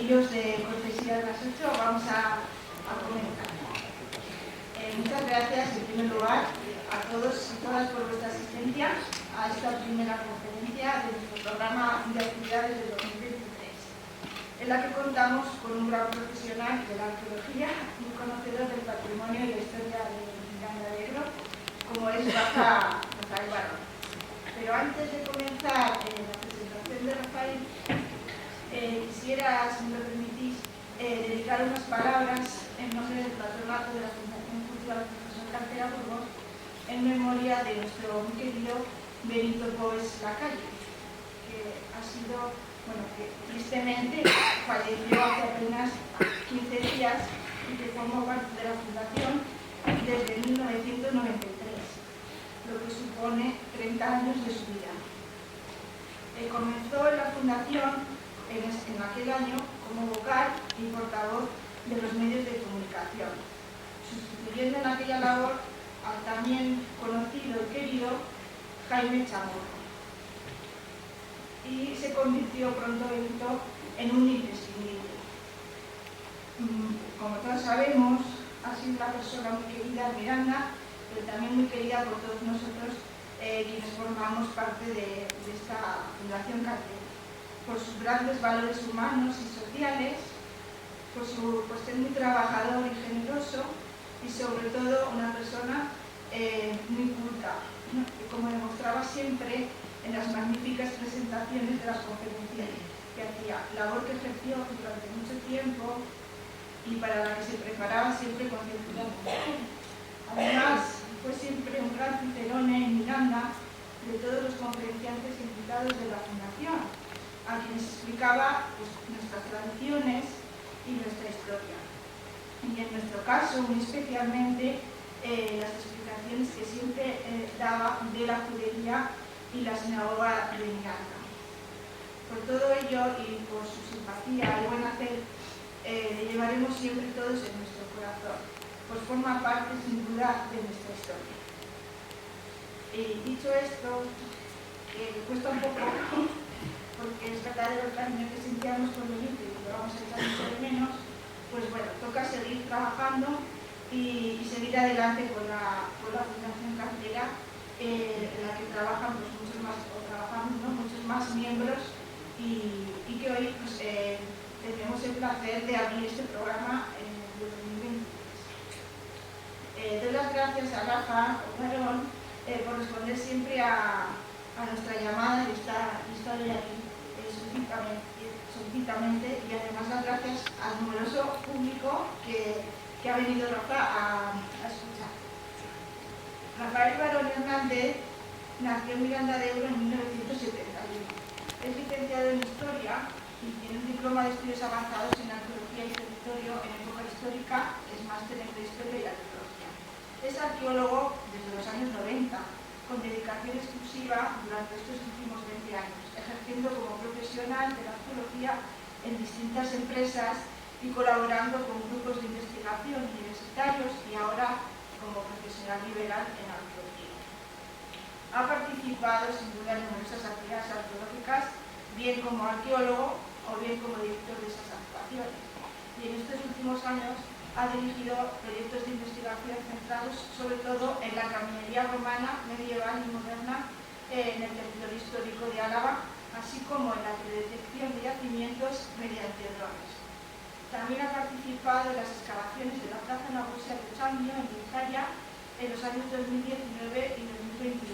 chiquillos de cortesía de las 8 vamos a comenzar. Muchas gracias en primer lugar a todos y todas por vuestra asistencia a esta primera conferencia de nuestro programa de actividades de 2023, en la que contamos con un gran profesional de la arqueología y un conocedor del patrimonio y la historia de Miranda de Ebro, como es Rafael Barón. Pero antes de comenzar la presentación de Rafael, quisiera, si me lo permitís, dedicar unas palabras en nombre del patronato de la Fundación Cultural Profesor Cartera Burgos en memoria de nuestro muy querido Benito Boes Lacalle, que ha sido, que tristemente falleció hace apenas 15 días y que formó parte de la Fundación desde 1993, lo que supone 30 años de su vida. Comenzó en la Fundación en aquel año como vocal y portavoz de los medios de comunicación, sustituyendo en aquella labor al también conocido y querido Jaime Chamorro. Y se convirtió pronto Benito en un imprescindible. Como todos sabemos, ha sido una persona muy querida en Miranda, pero también muy querida por todos nosotros quienes formamos parte de esta Fundación Cartera, por sus grandes valores humanos y sociales, por ser muy trabajador y generoso, y sobre todo una persona muy culta, que como demostraba siempre en las magníficas presentaciones de las conferencias que hacía, labor que ejerció durante mucho tiempo y para la que se preparaba siempre con cierta. Además, fue siempre un gran cicerone en Miranda de todos los conferenciantes invitados de la Fundación, a quienes explicaba nuestras tradiciones y nuestra historia. Y en nuestro caso, muy especialmente, las explicaciones que siempre daba de la judería y la sinagoga de Miranda. Por todo ello y por su simpatía y buen hacer, le llevaremos siempre todos en nuestro corazón, pues forma parte sin duda de nuestra historia. Dicho esto, cuesta un poco, porque es verdadero el cariño que sentíamos con Benito y que vamos a echar mucho de menos, pues bueno, toca seguir trabajando y seguir adelante con la Fundación Cartera, en la que trabajan muchos más miembros y que hoy tenemos el placer de abrir este programa en el 2023. Doy las gracias a Rafa Barón por responder siempre a nuestra llamada y estar hoy aquí súbitamente, y además las gracias al numeroso público que ha venido Rafa a escuchar. Rafael Barón Hernández nació en Miranda de Ebro en 1971. Es licenciado en Historia y tiene un diploma de estudios avanzados en Arqueología y Territorio en época histórica, es máster en Prehistoria y Arqueología. Es arqueólogo desde los años 90, con dedicación exclusiva durante estos últimos 20 años, ejerciendo como profesional de la arqueología en distintas empresas y colaborando con grupos de investigación universitarios y ahora como profesional liberal en arqueología. Ha participado sin duda en numerosas actividades arqueológicas, bien como arqueólogo o bien como director de esas actuaciones. Y en estos últimos años ha dirigido proyectos de investigación centrados sobre todo en la caminería romana, medieval y moderna en el territorio histórico de Álava, así como en la predetección de yacimientos mediante drones. También ha participado en las excavaciones de la Plaza Nagusia de Changio en Vizcaya en los años 2019 y 2021,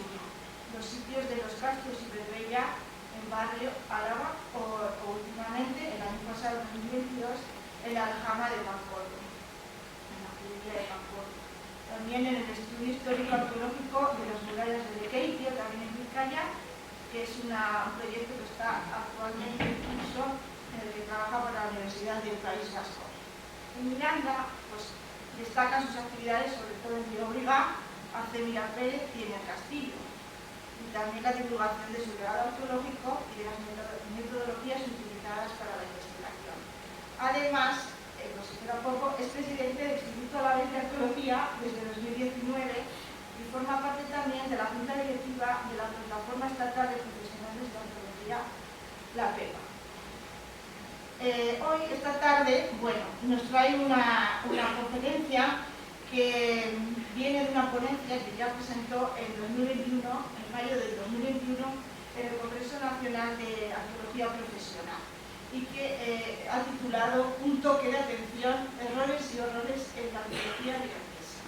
los sitios de los Castros y Berbella en barrio Álava o últimamente, el año pasado 2022, en la Aljama de Pancorbo, en la judería de Pancorbo. También en el estudio histórico arqueológico de las murallas de Lequeitio, también en Vizcaya, que es un proyecto que está actualmente en curso, en el que trabaja para la Universidad del País Vasco. En Miranda, destacan sus actividades sobre todo en Vilóbriga, Arcemira Pérez y en el Castillo, y también la divulgación de su legado arqueológico y de las metodologías utilizadas para la investigación. Además, es presidente del Instituto Alavés de Arqueología desde 2019 y forma parte también de la Junta Directiva de la Plataforma Estatal de Profesionales de Arqueología, la PEPA. Hoy, esta tarde, bueno, nos trae una conferencia que viene de una ponencia que ya presentó en 2021, en mayo del 2021, en el Congreso Nacional de Arqueología Profesional, y que ha titulado Un toque de atención, errores y horrores en la arqueología leonesa.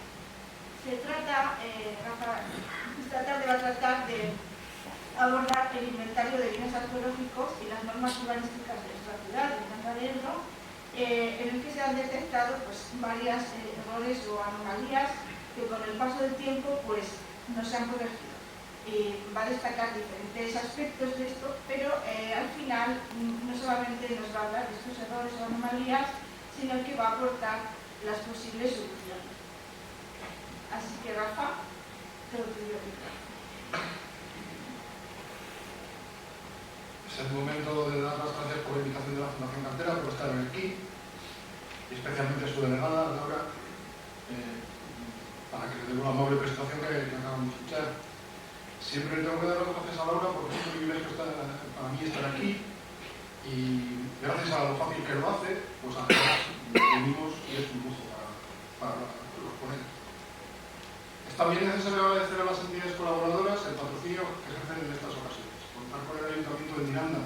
Se trata, esta tarde va a tratar de abordar el inventario de bienes arqueológicos y las normas urbanísticas de nuestra ciudad, de Miranda de Ebro, en el que se han detectado pues, varios errores o anomalías que con el paso del tiempo pues, no se han corregido. Va a destacar diferentes aspectos de esto, pero al final no solamente nos va a hablar de estos errores o anomalías, sino que va a aportar las posibles soluciones. Así que, Rafa, te lo pido. Es el momento de dar las gracias por la invitación de la Fundación Cantera por estar aquí, y especialmente a su delegada, Laura, para que le dé una amable presentación que acabamos de escuchar. Siempre tengo que dar las gracias a Laura porque es un privilegio para mí estar aquí, y gracias a lo fácil que lo hace, pues además venimos y es un lujo para los ponentes. Es también necesario agradecer a las entidades colaboradoras el patrocinio que ejercen en estas ocasiones. Contar con el Ayuntamiento de Miranda,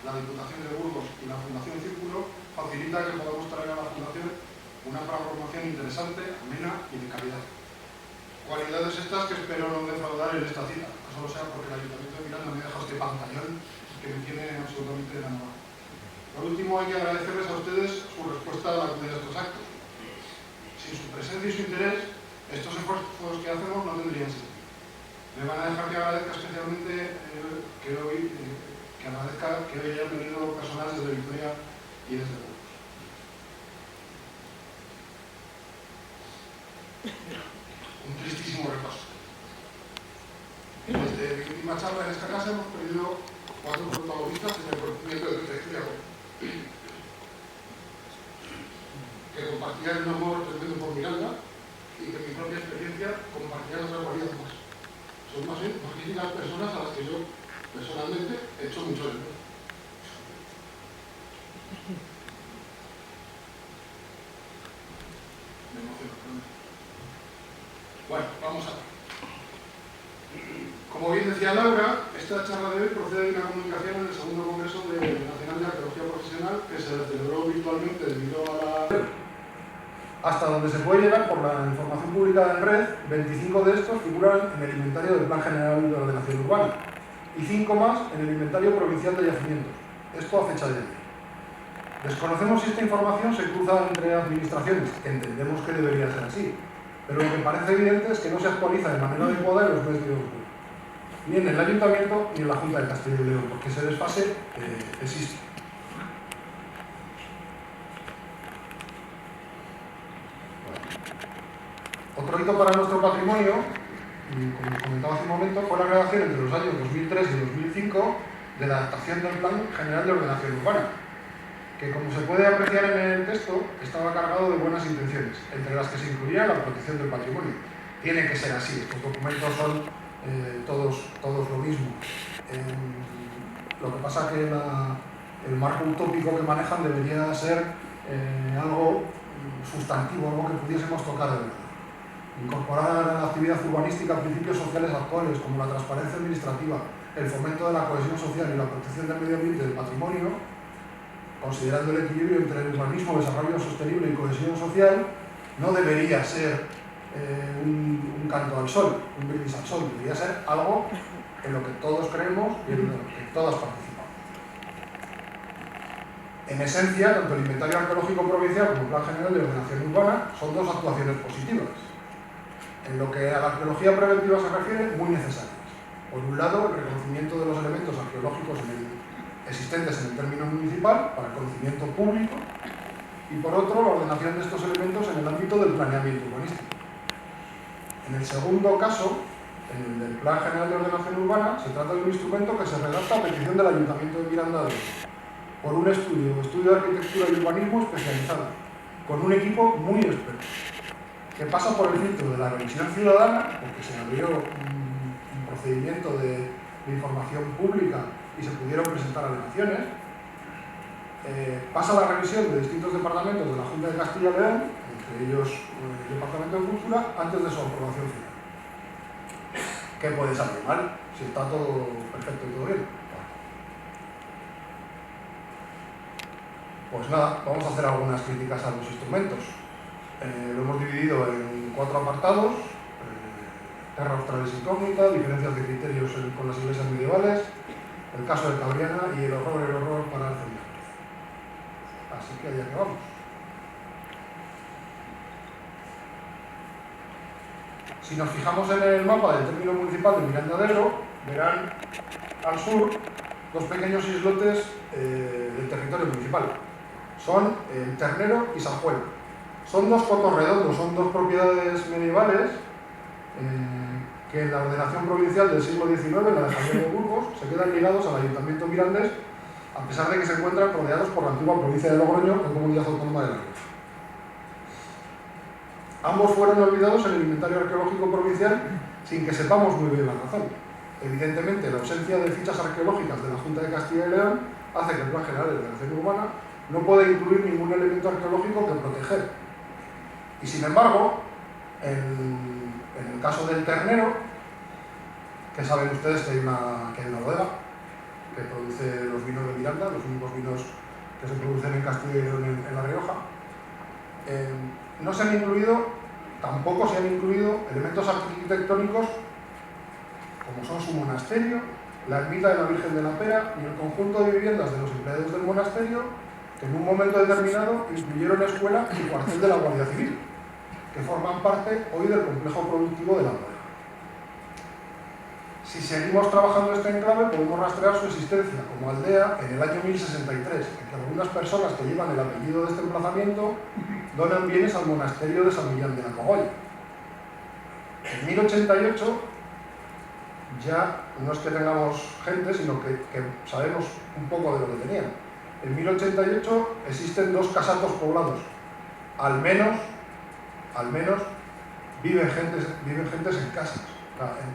la Diputación de Burgos y la Fundación Círculo facilita que podamos traer a la Fundación una programación interesante, amena y de calidad. Cualidades estas que espero no defraudar en esta cita, no solo sea porque el Ayuntamiento de Miranda me deja este pantallón que me tiene absolutamente enamorado. Por último, hay que agradecerles a ustedes su respuesta a la acudir a estos actos. Sin su presencia y su interés, estos esfuerzos que hacemos no tendrían sentido. Me van a dejar que agradezca especialmente que hoy hayan venido personas desde Vitoria y desde Burgos. Un tristísimo repaso. Desde mi última charla en esta casa hemos perdido 4 protagonistas en el conocimiento de nuestra historia, que compartían un amor tremendo por Miranda y que en mi propia experiencia compartían otras cualidades más. Son más bien magníficas personas a las que yo personalmente he hecho mucho de menos. Me emociono. Bueno, vamos a ver. Como bien decía Laura, esta charla de hoy procede de una comunicación en el segundo Congreso Nacional de Arqueología Profesional que se celebró virtualmente debido a la... Hasta donde se puede llegar por la información publicada en red, 25 de estos figuran en el inventario del Plan General de Ordenación Urbana y 5 más en el inventario provincial de yacimientos. Esto a fecha de hoy. Desconocemos si esta información se cruza entre administraciones, que entendemos que debería ser así, pero lo que parece evidente es que no se actualiza de manera adecuada en los medios de público, ni en el Ayuntamiento ni en la Junta de Castilla y León, porque ese desfase existe. Otro hito para nuestro patrimonio, como comentaba hace un momento, fue la creación entre los años 2003 y 2005 de la adaptación del Plan General de Ordenación Urbana, que, como se puede apreciar en el texto, estaba cargado de buenas intenciones, entre las que se incluía la protección del patrimonio. Tiene que ser así, estos documentos son todos lo mismo. Lo que pasa es que el marco utópico que manejan debería ser algo sustantivo, algo que pudiésemos tocar de verdad. Incorporar a la actividad urbanística principios sociales actuales como la transparencia administrativa, el fomento de la cohesión social y la protección del medio ambiente y del patrimonio, considerando el equilibrio entre el urbanismo, desarrollo sostenible y cohesión social, no debería ser un canto al sol, un brindis al sol, debería ser algo en lo que todos creemos y en lo que todas participamos. En esencia, tanto el inventario arqueológico provincial como el Plan General de Ordenación Urbana son dos actuaciones positivas. En lo que a la arqueología preventiva se refiere, muy necesarias. Por un lado, el reconocimiento de los elementos arqueológicos existentes en el término municipal para el conocimiento público, y por otro, la ordenación de estos elementos en el ámbito del planeamiento urbanístico. En el segundo caso, en el del Plan General de Ordenación Urbana, se trata de un instrumento que se redacta a petición del Ayuntamiento de Miranda de Ebro, por un estudio de arquitectura y urbanismo especializado, con un equipo muy experto, que pasa por el filtro de la revisión ciudadana, porque se abrió un procedimiento de información pública y se pudieron presentar alegaciones, pasa la revisión de distintos departamentos de la Junta de Castilla y León, entre ellos el Departamento de Cultura, antes de su aprobación final. ¿Qué puede salir mal? Si está todo perfecto y todo bien. Pues nada, vamos a hacer algunas críticas a los instrumentos. Lo hemos dividido en 4 apartados: terra australis incógnita, diferencias de criterios con las iglesias medievales, el caso de Cabriana y el horror para el centro. Así que allá que vamos. Si nos fijamos en el mapa del término municipal de Miranda de Ebro, verán al sur 2 pequeños islotes del territorio municipal. Son el Ternero y Sajuela. Son 2 cotos redondos, son 2 propiedades medievales que en la ordenación provincial del siglo XIX, en la de Javier de Burgos, se quedan ligados al Ayuntamiento mirandés, a pesar de que se encuentran rodeados por la antigua provincia de Logroño en Comunidad Autónoma de La Rioja. Ambos fueron olvidados en el inventario arqueológico provincial sin que sepamos muy bien la razón. Evidentemente, la ausencia de fichas arqueológicas de la Junta de Castilla y León hace que el Plan General de Ordenación Urbana no pueda incluir ningún elemento arqueológico que proteger. Y sin embargo, en el caso del Ternero, que saben ustedes que hay una bodega que produce los vinos de Miranda, los únicos vinos que se producen en Castilla y León en La Rioja, no se han incluido, tampoco se han incluido elementos arquitectónicos como son su monasterio, la ermita de la Virgen de la Pera y el conjunto de viviendas de los empleados del monasterio, que en un momento determinado incluyeron escuela y cuartel de la Guardia Civil, que forman parte hoy del complejo productivo de la bodega. Si seguimos trabajando este enclave, podemos rastrear su existencia como aldea en el año 1063, en que algunas personas que llevan el apellido de este emplazamiento donan bienes al monasterio de San Millán de la Cogolla. En 1088 ya no es que tengamos gente, sino que sabemos un poco de lo que tenían. En 1088 existen 2 casatos poblados. Al menos viven gentes en casas.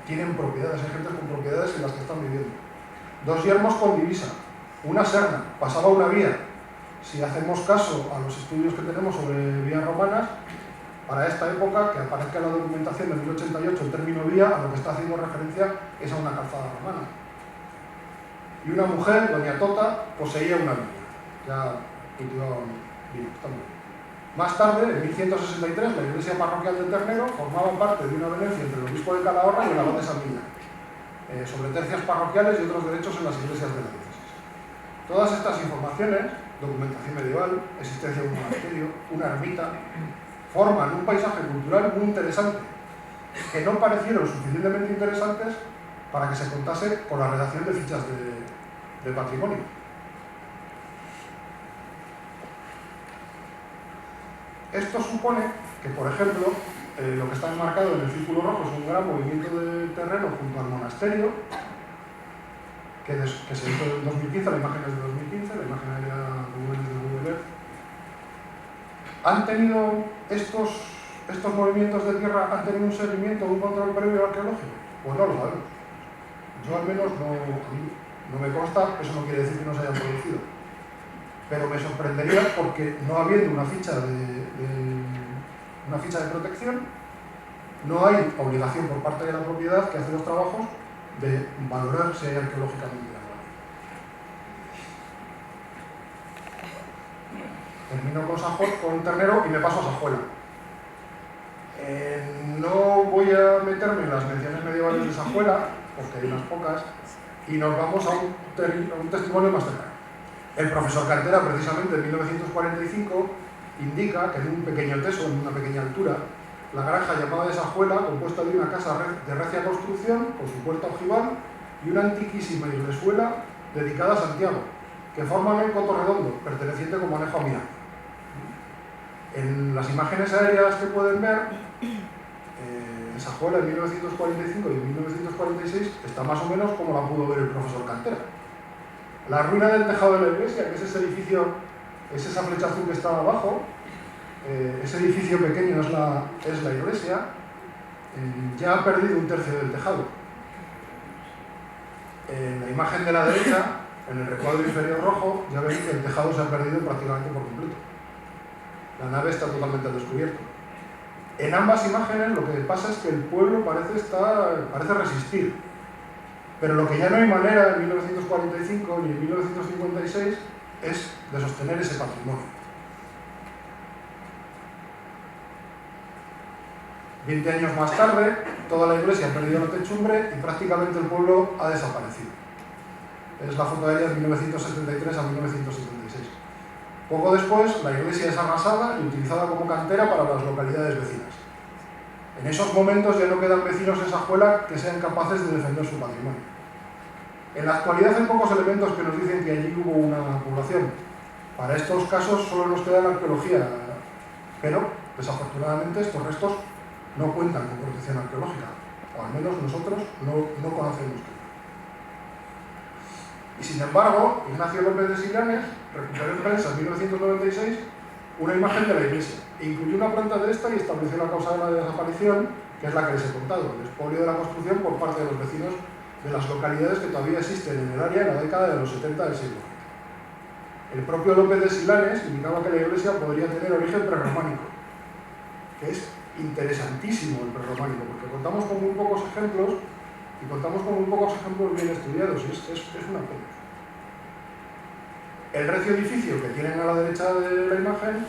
Tienen propiedades, hay gente con propiedades en las que están viviendo. 2 yermos con divisa, una serna, pasaba una vía. Si hacemos caso a los estudios que tenemos sobre vías romanas, para esta época, que aparezca en la documentación de 1088 el término vía, a lo que está haciendo referencia es a una calzada romana. Y una mujer, doña Tota, poseía una viña. Ya cultivaban vino, está muy bien. Más tarde, en 1163, la iglesia parroquial del Ternero formaba parte de una venencia entre el obispo de Calahorra y el abad de San Millán, sobre tercias parroquiales y otros derechos en las iglesias de la diócesis. Todas estas informaciones, documentación medieval, existencia de un monasterio, una ermita, forman un paisaje cultural muy interesante, que no parecieron suficientemente interesantes para que se contase con la redacción de fichas de patrimonio. Esto supone que, por ejemplo, lo que está enmarcado en el círculo rojo es un gran movimiento de terreno junto al monasterio, que se hizo en 2015, la imagen es de 2015, la imagen era de Google Earth. ¿Han tenido estos movimientos de tierra, han tenido un seguimiento, un control previo arqueológico? Pues no lo sabemos. Yo al menos no me consta, eso no quiere decir que no se hayan producido. Pero me sorprendería porque no habiendo una ficha de protección, no hay obligación por parte de la propiedad que hace los trabajos de valorar si hay arqueológicamente algo. Termino con Ternero y me paso a Sajuela. No voy a meterme en las menciones medievales de Sajuela, porque hay unas pocas, y nos vamos a un testimonio más cercano. El profesor Cantera, precisamente en 1945, indica que en un pequeño teso, en una pequeña altura, la granja llamada de Sajuela, compuesta de una casa de recia construcción, con su puerta ojival, y una antiquísima iglesuela dedicada a Santiago, que forman el coto redondo, perteneciente con manejo a Miranda. En las imágenes aéreas que pueden ver, en Sajuela en 1945 y en 1946 está más o menos como la pudo ver el profesor Cantera. La ruina del tejado de la iglesia, que es ese edificio, es esa flecha azul que está abajo, ese edificio pequeño es la iglesia, ya ha perdido un tercio del tejado. En la imagen de la derecha En el recuadro inferior rojo ya veis que el tejado se ha perdido prácticamente por completo. La nave está totalmente al descubierto. En ambas imágenes lo que pasa es que el pueblo parece resistir, pero lo que ya no hay manera en 1945 ni en 1956 es de sostener ese patrimonio. 20 años más tarde, toda la iglesia ha perdido la techumbre y prácticamente el pueblo ha desaparecido. Es la foto aérea de 1973 a 1976. Poco después, la iglesia es arrasada y utilizada como cantera para las localidades vecinas. En esos momentos ya no quedan vecinos en Sajuela que sean capaces de defender su patrimonio. En la actualidad hay pocos elementos que nos dicen que allí hubo una población. Para estos casos solo nos queda la arqueología, pero desafortunadamente estos restos no cuentan con protección arqueológica, o al menos nosotros no conocemos que. Y sin embargo, Ignacio López de Sillanes recuperó en prensa en 1996 una imagen de la iglesia, e incluyó una planta de esta y estableció la causa de la desaparición, que es la que les he contado, el expolio de la construcción por parte de los vecinos de las localidades que todavía existen en el área en la década de los 70 del siglo XX. El propio López de Sillanes indicaba que la iglesia podría tener origen prerrománico, que es interesantísimo el prerrománico, porque contamos con muy pocos ejemplos y contamos con muy pocos ejemplos bien estudiados, y es una pena. El recio edificio que tienen a la derecha de la imagen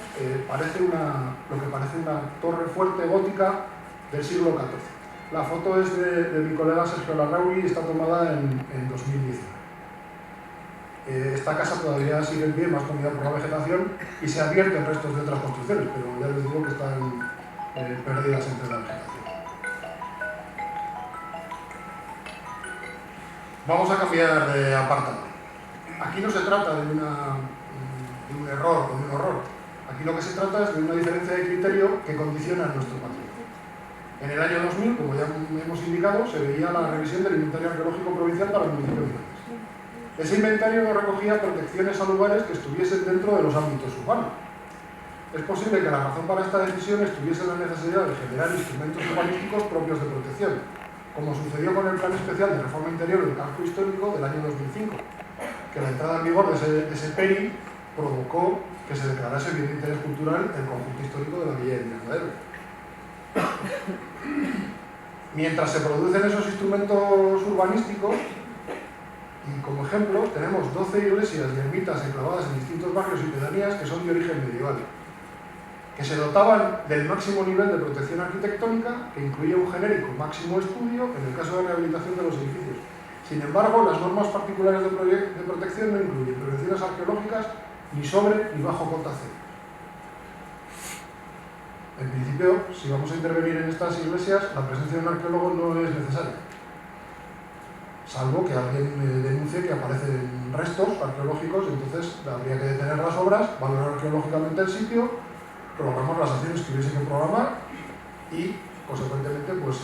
parece lo que parece una torre fuerte gótica del siglo XIV. La foto es de mi colega Sergio Larrauri y está tomada en 2019. Esta casa todavía sigue en pie, más comida por la vegetación, y se advierten restos de otras construcciones, pero ya les digo que están perdidas entre la vegetación. Vamos a cambiar de apartado. Aquí no se trata de un error o de un horror. Aquí lo que se trata es de una diferencia de criterio que condiciona nuestro patrimonio. En el año 2000, como ya hemos indicado, se veía la revisión del inventario arqueológico provincial para el municipio de Miranda. Ese inventario no recogía protecciones a lugares que estuviesen dentro de los ámbitos urbanos. Es posible que la razón para esta decisión estuviese en la necesidad de generar instrumentos urbanísticos propios de protección, como sucedió con el Plan Especial de Reforma Interior del Casco Histórico del año 2005, que la entrada en vigor de ese PERI provocó que se declarase bien de interés cultural el conjunto histórico de la Villa de Miranda de Ebro. Mientras se producen esos instrumentos urbanísticos, y como ejemplo, tenemos 12 iglesias y ermitas enclavadas en distintos barrios y pedanías que son de origen medieval, que se dotaban del máximo nivel de protección arquitectónica, que incluía un genérico máximo estudio en el caso de rehabilitación de los edificios. Sin embargo, las normas particulares de protección no incluyen prevenciones arqueológicas ni sobre ni bajo cota cero. En principio, si vamos a intervenir en estas iglesias, la presencia de un arqueólogo no es necesaria, salvo que alguien denuncie que aparecen restos arqueológicos, entonces habría que detener las obras, valorar arqueológicamente el sitio, programar las acciones que hubiese que programar y, consecuentemente, pues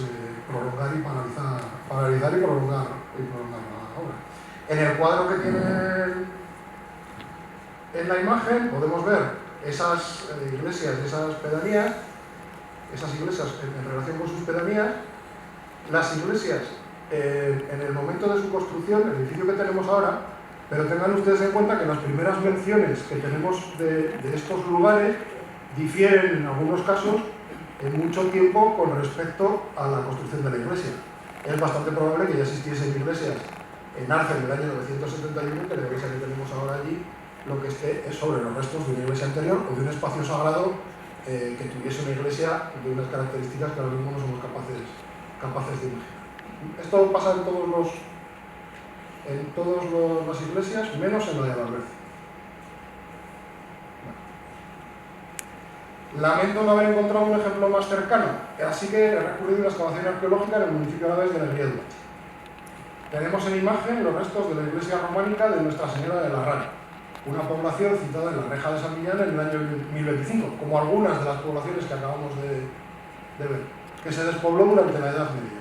prolongar y paralizar y prolongar la obra. En el cuadro que tienen en la imagen podemos ver esas iglesias y esas pedanías, esas iglesias en relación con sus pedanías, las iglesias en el momento de su construcción, el edificio que tenemos ahora, pero tengan ustedes en cuenta que las primeras menciones que tenemos de estos lugares difieren en algunos casos en mucho tiempo con respecto a la construcción de la iglesia. Es bastante probable que ya existiesen iglesias en Arce en el año 971, que la iglesia que tenemos ahora allí lo que esté es sobre los restos de una iglesia anterior o de un espacio sagrado que tuviese una iglesia de unas características que ahora mismo no somos capaces de imaginar. Esto pasa en todas las iglesias, menos en la de Valverde. Lamento no haber encontrado un ejemplo más cercano, así que he recurrido a la excavación arqueológica en el municipio de de Alegría de Duarte. Tenemos en imagen los restos de la iglesia románica de Nuestra Señora de la Rana, una población citada en la Reja de San Millán en el año 1025, como algunas de las poblaciones que acabamos de ver, que se despobló durante la Edad Media,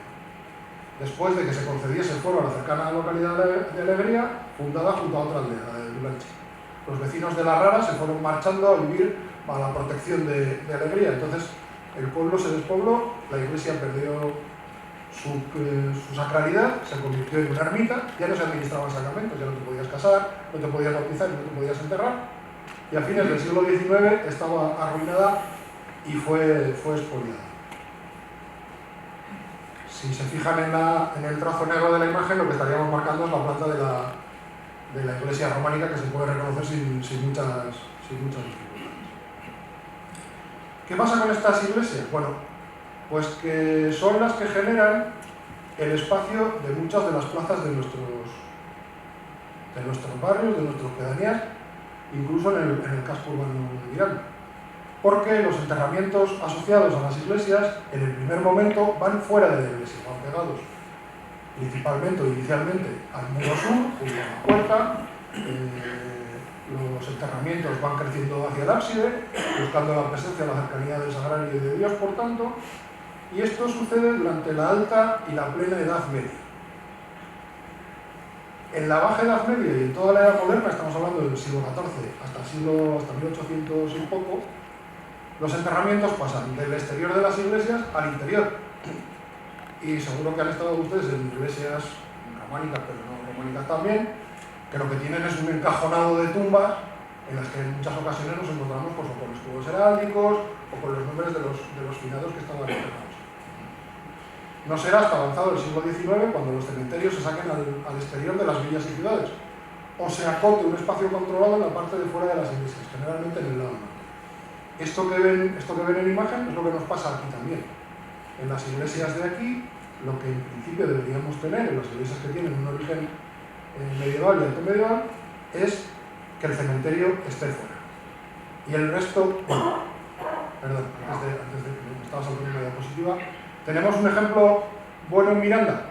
después de que se concediese fuero a la cercana localidad de Alegría, fundada junto a otra aldea, la de Dulanche. Los vecinos de La Rara se fueron marchando a vivir a la protección de Alegría, entonces el pueblo se despobló, la iglesia perdió su sacralidad se convirtió en una ermita, ya no se administraban sacramentos, ya no te podías casar, no te podías bautizar, no te podías enterrar, y a fines del siglo XIX estaba arruinada y fue expoliada. Si se fijan en el trazo negro de la imagen, lo que estaríamos marcando es la planta de la iglesia románica, que se puede reconocer sin muchas dificultades. ¿Qué pasa con estas iglesias? Bueno, pues que son las que generan el espacio de muchas de las plazas de nuestros barrios, de nuestras pedanías, incluso en el casco urbano de Miranda. Porque los enterramientos asociados a las iglesias, en el primer momento, van fuera de la iglesia, van pegados principalmente o inicialmente al muro sur, junto a la puerta. Los enterramientos van creciendo hacia el ábside, buscando la presencia, la cercanía del sagrario y de Dios, por tanto, y esto sucede durante la Alta y la Plena Edad Media. En la Baja Edad Media y en toda la Edad Moderna, estamos hablando del siglo XIV hasta 1800 y un poco, los enterramientos pasan del exterior de las iglesias al interior. Y seguro que han estado ustedes en iglesias románicas, pero no románicas también, que lo que tienen es un encajonado de tumbas en las que en muchas ocasiones nos encontramos pues, o con escudos heráldicos o con los nombres de los finados que estaban enterrados. No será hasta avanzado el siglo XIX cuando los cementerios se saquen al exterior de las villas y ciudades, o se acote un espacio controlado en la parte de fuera de las iglesias, generalmente en el lado norte. Esto que ven en imagen es lo que nos pasa aquí también. En las iglesias de aquí, lo que en principio deberíamos tener, en las iglesias que tienen un origen medieval y alto medieval, es que el cementerio esté fuera. Y el resto, perdón, antes de me estaba saltando una diapositiva, tenemos un ejemplo bueno en Miranda.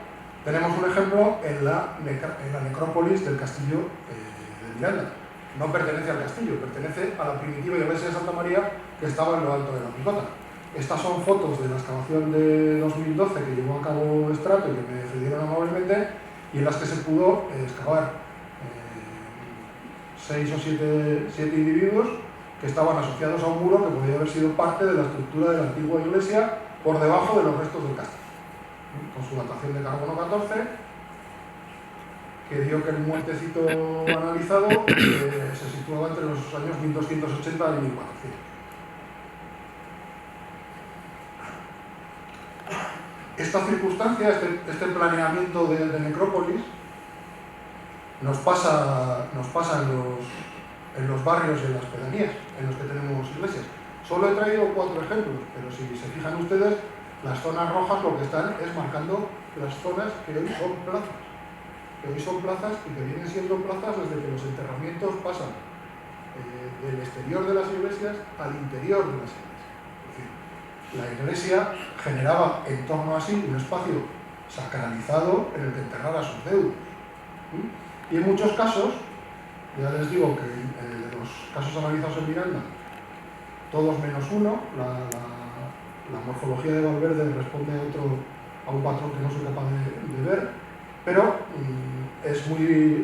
Tenemos un ejemplo en la necrópolis del castillo de Miranda. No pertenece al castillo, pertenece a la primitiva iglesia de Santa María que estaba en lo alto de la Picota. Estas son fotos de la excavación de 2012 que llevó a cabo Estrato y que me cedieron amablemente, y en las que se pudo excavar 6 o 7 individuos que estaban asociados a un muro que podía haber sido parte de la estructura de la antigua iglesia por debajo de los restos del castillo, con su datación de carbono 14, que dio que el muertecito analizado se situaba entre los años 1280 y 1400. Esta circunstancia, este planeamiento de necrópolis, nos pasa en los barrios y en las pedanías en los que tenemos iglesias. Solo he traído 4 ejemplos, pero si se fijan ustedes, las zonas rojas lo que están es marcando las zonas que hoy son plazas. Que hoy son plazas y que vienen siendo plazas desde que los enterramientos pasan del exterior de las iglesias al interior de las iglesias. La iglesia generaba en torno a sí un espacio sacralizado en el que enterrar a sus deudos. Y en muchos casos, ya les digo que de los casos analizados en Miranda, todos menos uno, la morfología de Valverde responde a un patrón que no soy capaz de ver, pero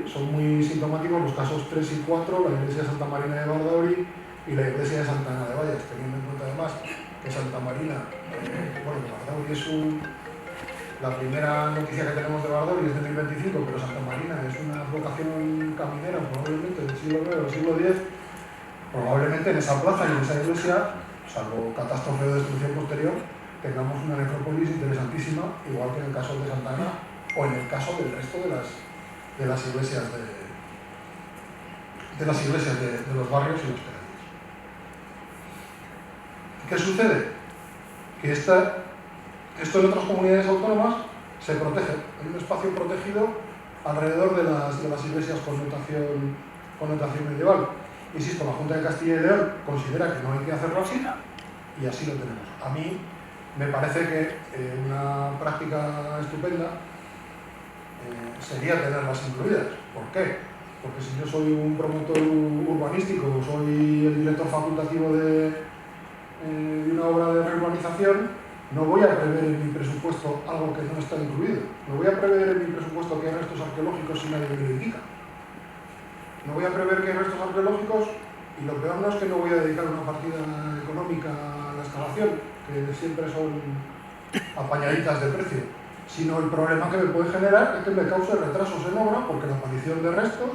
son muy sintomáticos los casos 3 y 4, la iglesia de Santa Marina de Bardori y la iglesia de Santa Ana de Vallas, teniendo en cuenta además que Santa Marina, Bardori es la primera noticia que tenemos de Bardori es de 1025, pero Santa Marina es una vocación caminera probablemente del siglo IX o del siglo X, probablemente en esa plaza y en esa iglesia, salvo catástrofe o destrucción posterior, tengamos una necrópolis interesantísima, igual que en el caso de Santa Ana o en el caso del resto de las iglesias de los barrios y los pedaníos. ¿Qué sucede? Que esto en otras comunidades autónomas se protege. Hay un espacio protegido alrededor de las iglesias con notación medieval. Insisto, la Junta de Castilla y León considera que no hay que hacerlo así y así lo tenemos. A mí me parece que una práctica estupenda sería tenerlas incluidas. ¿Por qué? Porque si yo soy un promotor urbanístico o soy el director facultativo de una obra de reurbanización, no voy a prever en mi presupuesto algo que no está incluido. No voy a prever en mi presupuesto que hay restos arqueológicos si nadie me lo indica. No voy a prever que hay restos arqueológicos y lo peor no es que no voy a dedicar una partida económica a la excavación, que siempre son apañaditas de precio. sino el problema que me puede generar es que me cause retrasos en obra porque la aparición de restos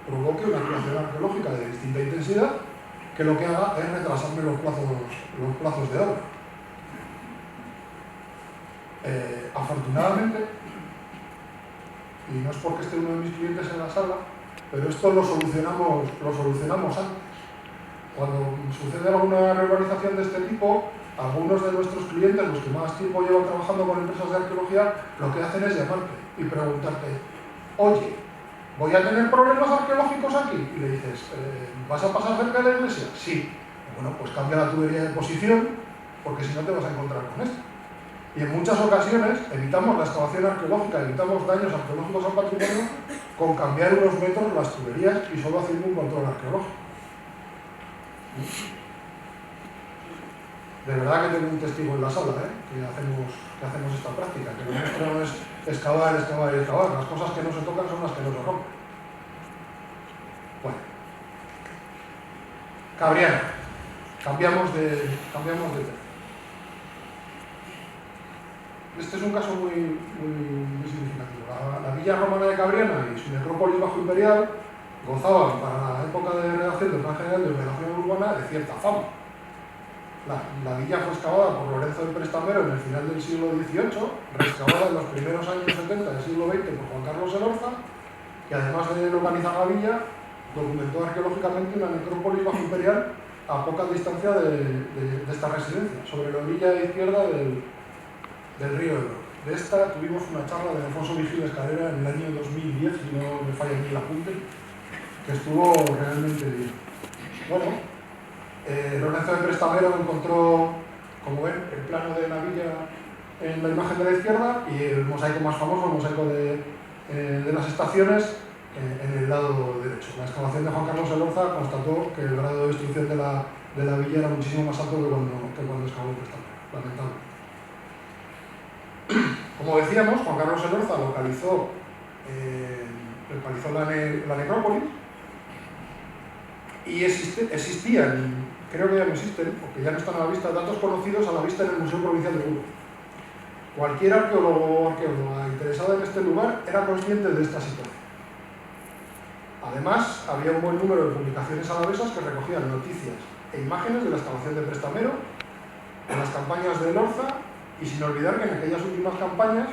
provoque una actuación arqueológica de distinta intensidad que lo que haga es retrasarme los plazos de obra. Afortunadamente, y no es porque esté uno de mis clientes en la sala, pero esto lo solucionamos antes. Cuando sucede alguna reurbanización de este tipo, algunos de nuestros clientes, los que más tiempo llevan trabajando con empresas de arqueología, lo que hacen es llamarte y preguntarte: oye, ¿voy a tener problemas arqueológicos aquí? Y le dices: ¿vas a pasar cerca de la iglesia? Sí. Bueno, pues cambia la tubería de posición, porque si no te vas a encontrar con esto. Y en muchas ocasiones evitamos la excavación arqueológica, evitamos daños arqueológicos al patrimonio con cambiar unos metros las tuberías y solo haciendo un control arqueológico. De verdad que tengo un testigo en la sala, que hacemos esta práctica, que lo nuestro no es excavar, excavar y excavar. Las cosas que no se tocan son las que no se rompen. Bueno. Cabriana. Cambiamos de tema. Este es un caso muy significativo. La villa romana de Cabriana y su necrópolis bajo imperial gozaban para la época de redacción del Plan General de Ordenación Urbana de cierta fama. La villa fue excavada por Lorenzo del Prestamero en el final del siglo XVIII, reexcavada en los primeros años 70 del siglo XX por Juan Carlos Elorza, que además de localizar la villa, documentó arqueológicamente una necrópolis bajo imperial a poca distancia de esta residencia, sobre la orilla izquierda del río Ebro. De esta tuvimos una charla de Alfonso Vigil Escalera en el año 2010, si no me falla ni el apunte, que estuvo realmente bien. Bueno, Lorenzo de Prestamero encontró, como ven, el plano de la villa en la imagen de la izquierda y el mosaico más famoso, el mosaico de las estaciones, en el lado derecho. La excavación de Juan Carlos Elorza constató que el grado de destrucción de la villa era muchísimo más alto que cuando excavó Prestamero, lamentablemente. Como decíamos, Juan Carlos Elorza localizó la necrópolis y existían, creo que ya no existen, porque ya no están a la vista, datos conocidos a la vista en el Museo Provincial de Burgos. Cualquier arqueólogo o arqueóloga interesado en este lugar era consciente de esta situación. Además, había un buen número de publicaciones alavesas que recogían noticias e imágenes de la excavación de Prestamero, en las campañas de Elorza, y sin olvidar que en aquellas últimas campañas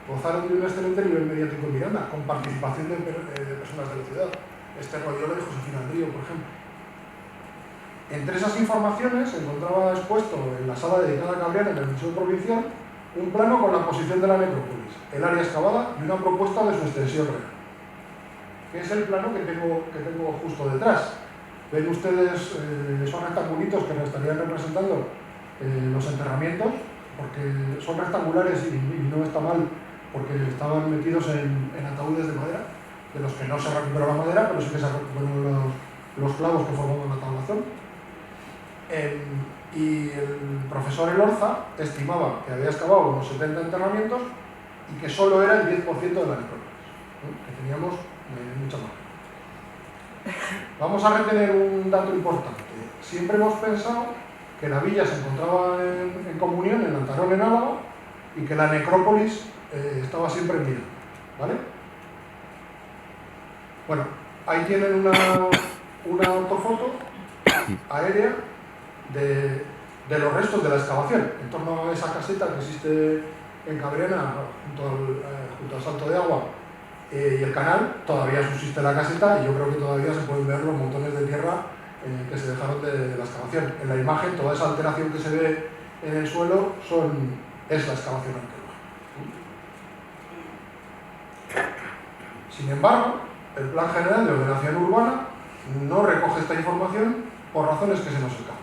gozaron de un excelente nivel mediático en Miranda, con participación de personas de la ciudad. Royola y Josefina Andrío, por ejemplo. Entre esas informaciones se encontraba expuesto en la sala dedicada a Cabriana en el Museo Provincial un plano con la posición de la necrópolis, el área excavada y una propuesta de su extensión real, que es el plano que tengo justo detrás. Ven ustedes esos rectangulitos que nos estarían representando los enterramientos, porque son rectangulares y no está mal, porque estaban metidos en ataúdes de madera, de los que no se recuperó la madera, pero sí que se recuperaron los clavos que formaban la tablación. Y el profesor Elorza estimaba que había excavado unos 70 enterramientos y que solo era el 10% de la necrópolis, que teníamos mucha más. Vamos a retener un dato importante. Siempre hemos pensado que la villa se encontraba en comunión en Lantarón, en Álava, y que la necrópolis estaba siempre en Miranda, ¿vale? Bueno, ahí tienen una ortofoto aérea de los restos de la excavación, en torno a esa caseta que existe en Cabriana, junto al salto de agua y el canal. Todavía subsiste la caseta y yo creo que todavía se pueden ver los montones de tierra que se dejaron de la excavación. En la imagen, toda esa alteración que se ve en el suelo es la excavación arqueológica. Sin embargo, el Plan General de Ordenación Urbana no recoge esta información por razones que se nos escapan.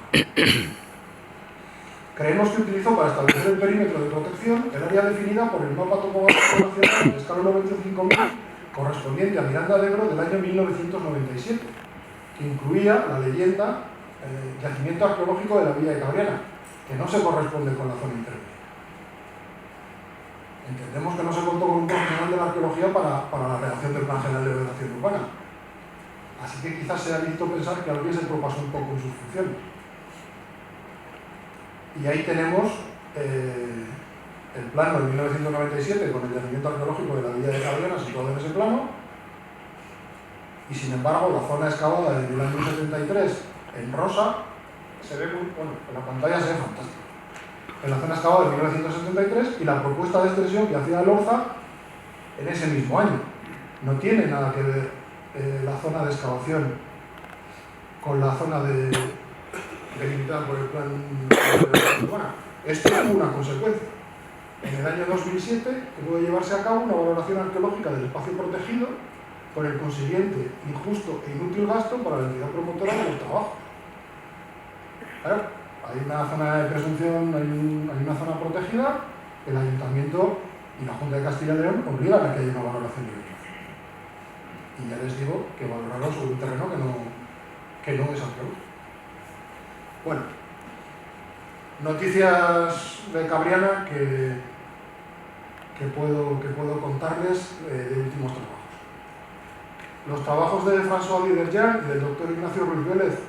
Creemos que utilizó para establecer el perímetro de protección el área definida por el mapa topográfico nacional de escala 95.000 correspondiente a Miranda de Ebro del año 1997, que incluía la leyenda yacimiento arqueológico de la villa de Cabriana, que no se corresponde con la zona intermedia. Entendemos que no se contó con un profesional de la arqueología para la redacción del Plan General de Ordenación Urbana. Así que quizás sea lícito pensar que alguien se propasó un poco en sus funciones. Y ahí tenemos el plano de 1997 con el yacimiento arqueológico de la villa de Cabriana situado en ese plano, y sin embargo la zona excavada en el año 73 en rosa se ve muy, bueno, en la pantalla se ve fantástico. En la zona excavada de 1973 y la propuesta de extensión que hacía Lorza en ese mismo año. No tiene nada que ver la zona de excavación con la zona delimitada por el plan urbana. Esto es una consecuencia. En el año 2007 pudo llevarse a cabo una valoración arqueológica del espacio protegido con el consiguiente injusto e inútil gasto para la entidad promotora de los trabajos. Claro, hay una zona de presunción, hay una zona protegida, el Ayuntamiento y la Junta de Castilla y León obligan a que haya una valoración de ello. Y ya les digo que valoraron sobre un terreno que no es arqueológico. Bueno, noticias de Cabriana que puedo contarles de últimos trabajos. Los trabajos de François Diderjan y del doctor Ignacio Ruiz Vélez,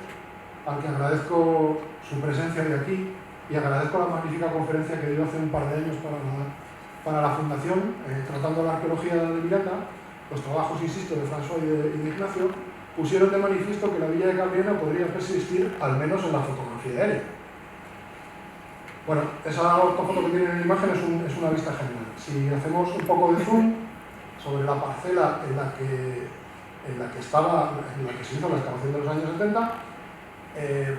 al que agradezco su presencia hoy aquí y agradezco la magnífica conferencia que dio hace un par de años para la Fundación, tratando la arqueología de Miranda. Los trabajos, insisto, de François y de Ignacio pusieron de manifiesto que la villa de Cabriana podría persistir al menos en la fotografía aérea. Bueno, esa ortofoto que tienen en la imagen es una vista general. Si hacemos un poco de zoom sobre la parcela en la que se hizo la excavación de los años 70,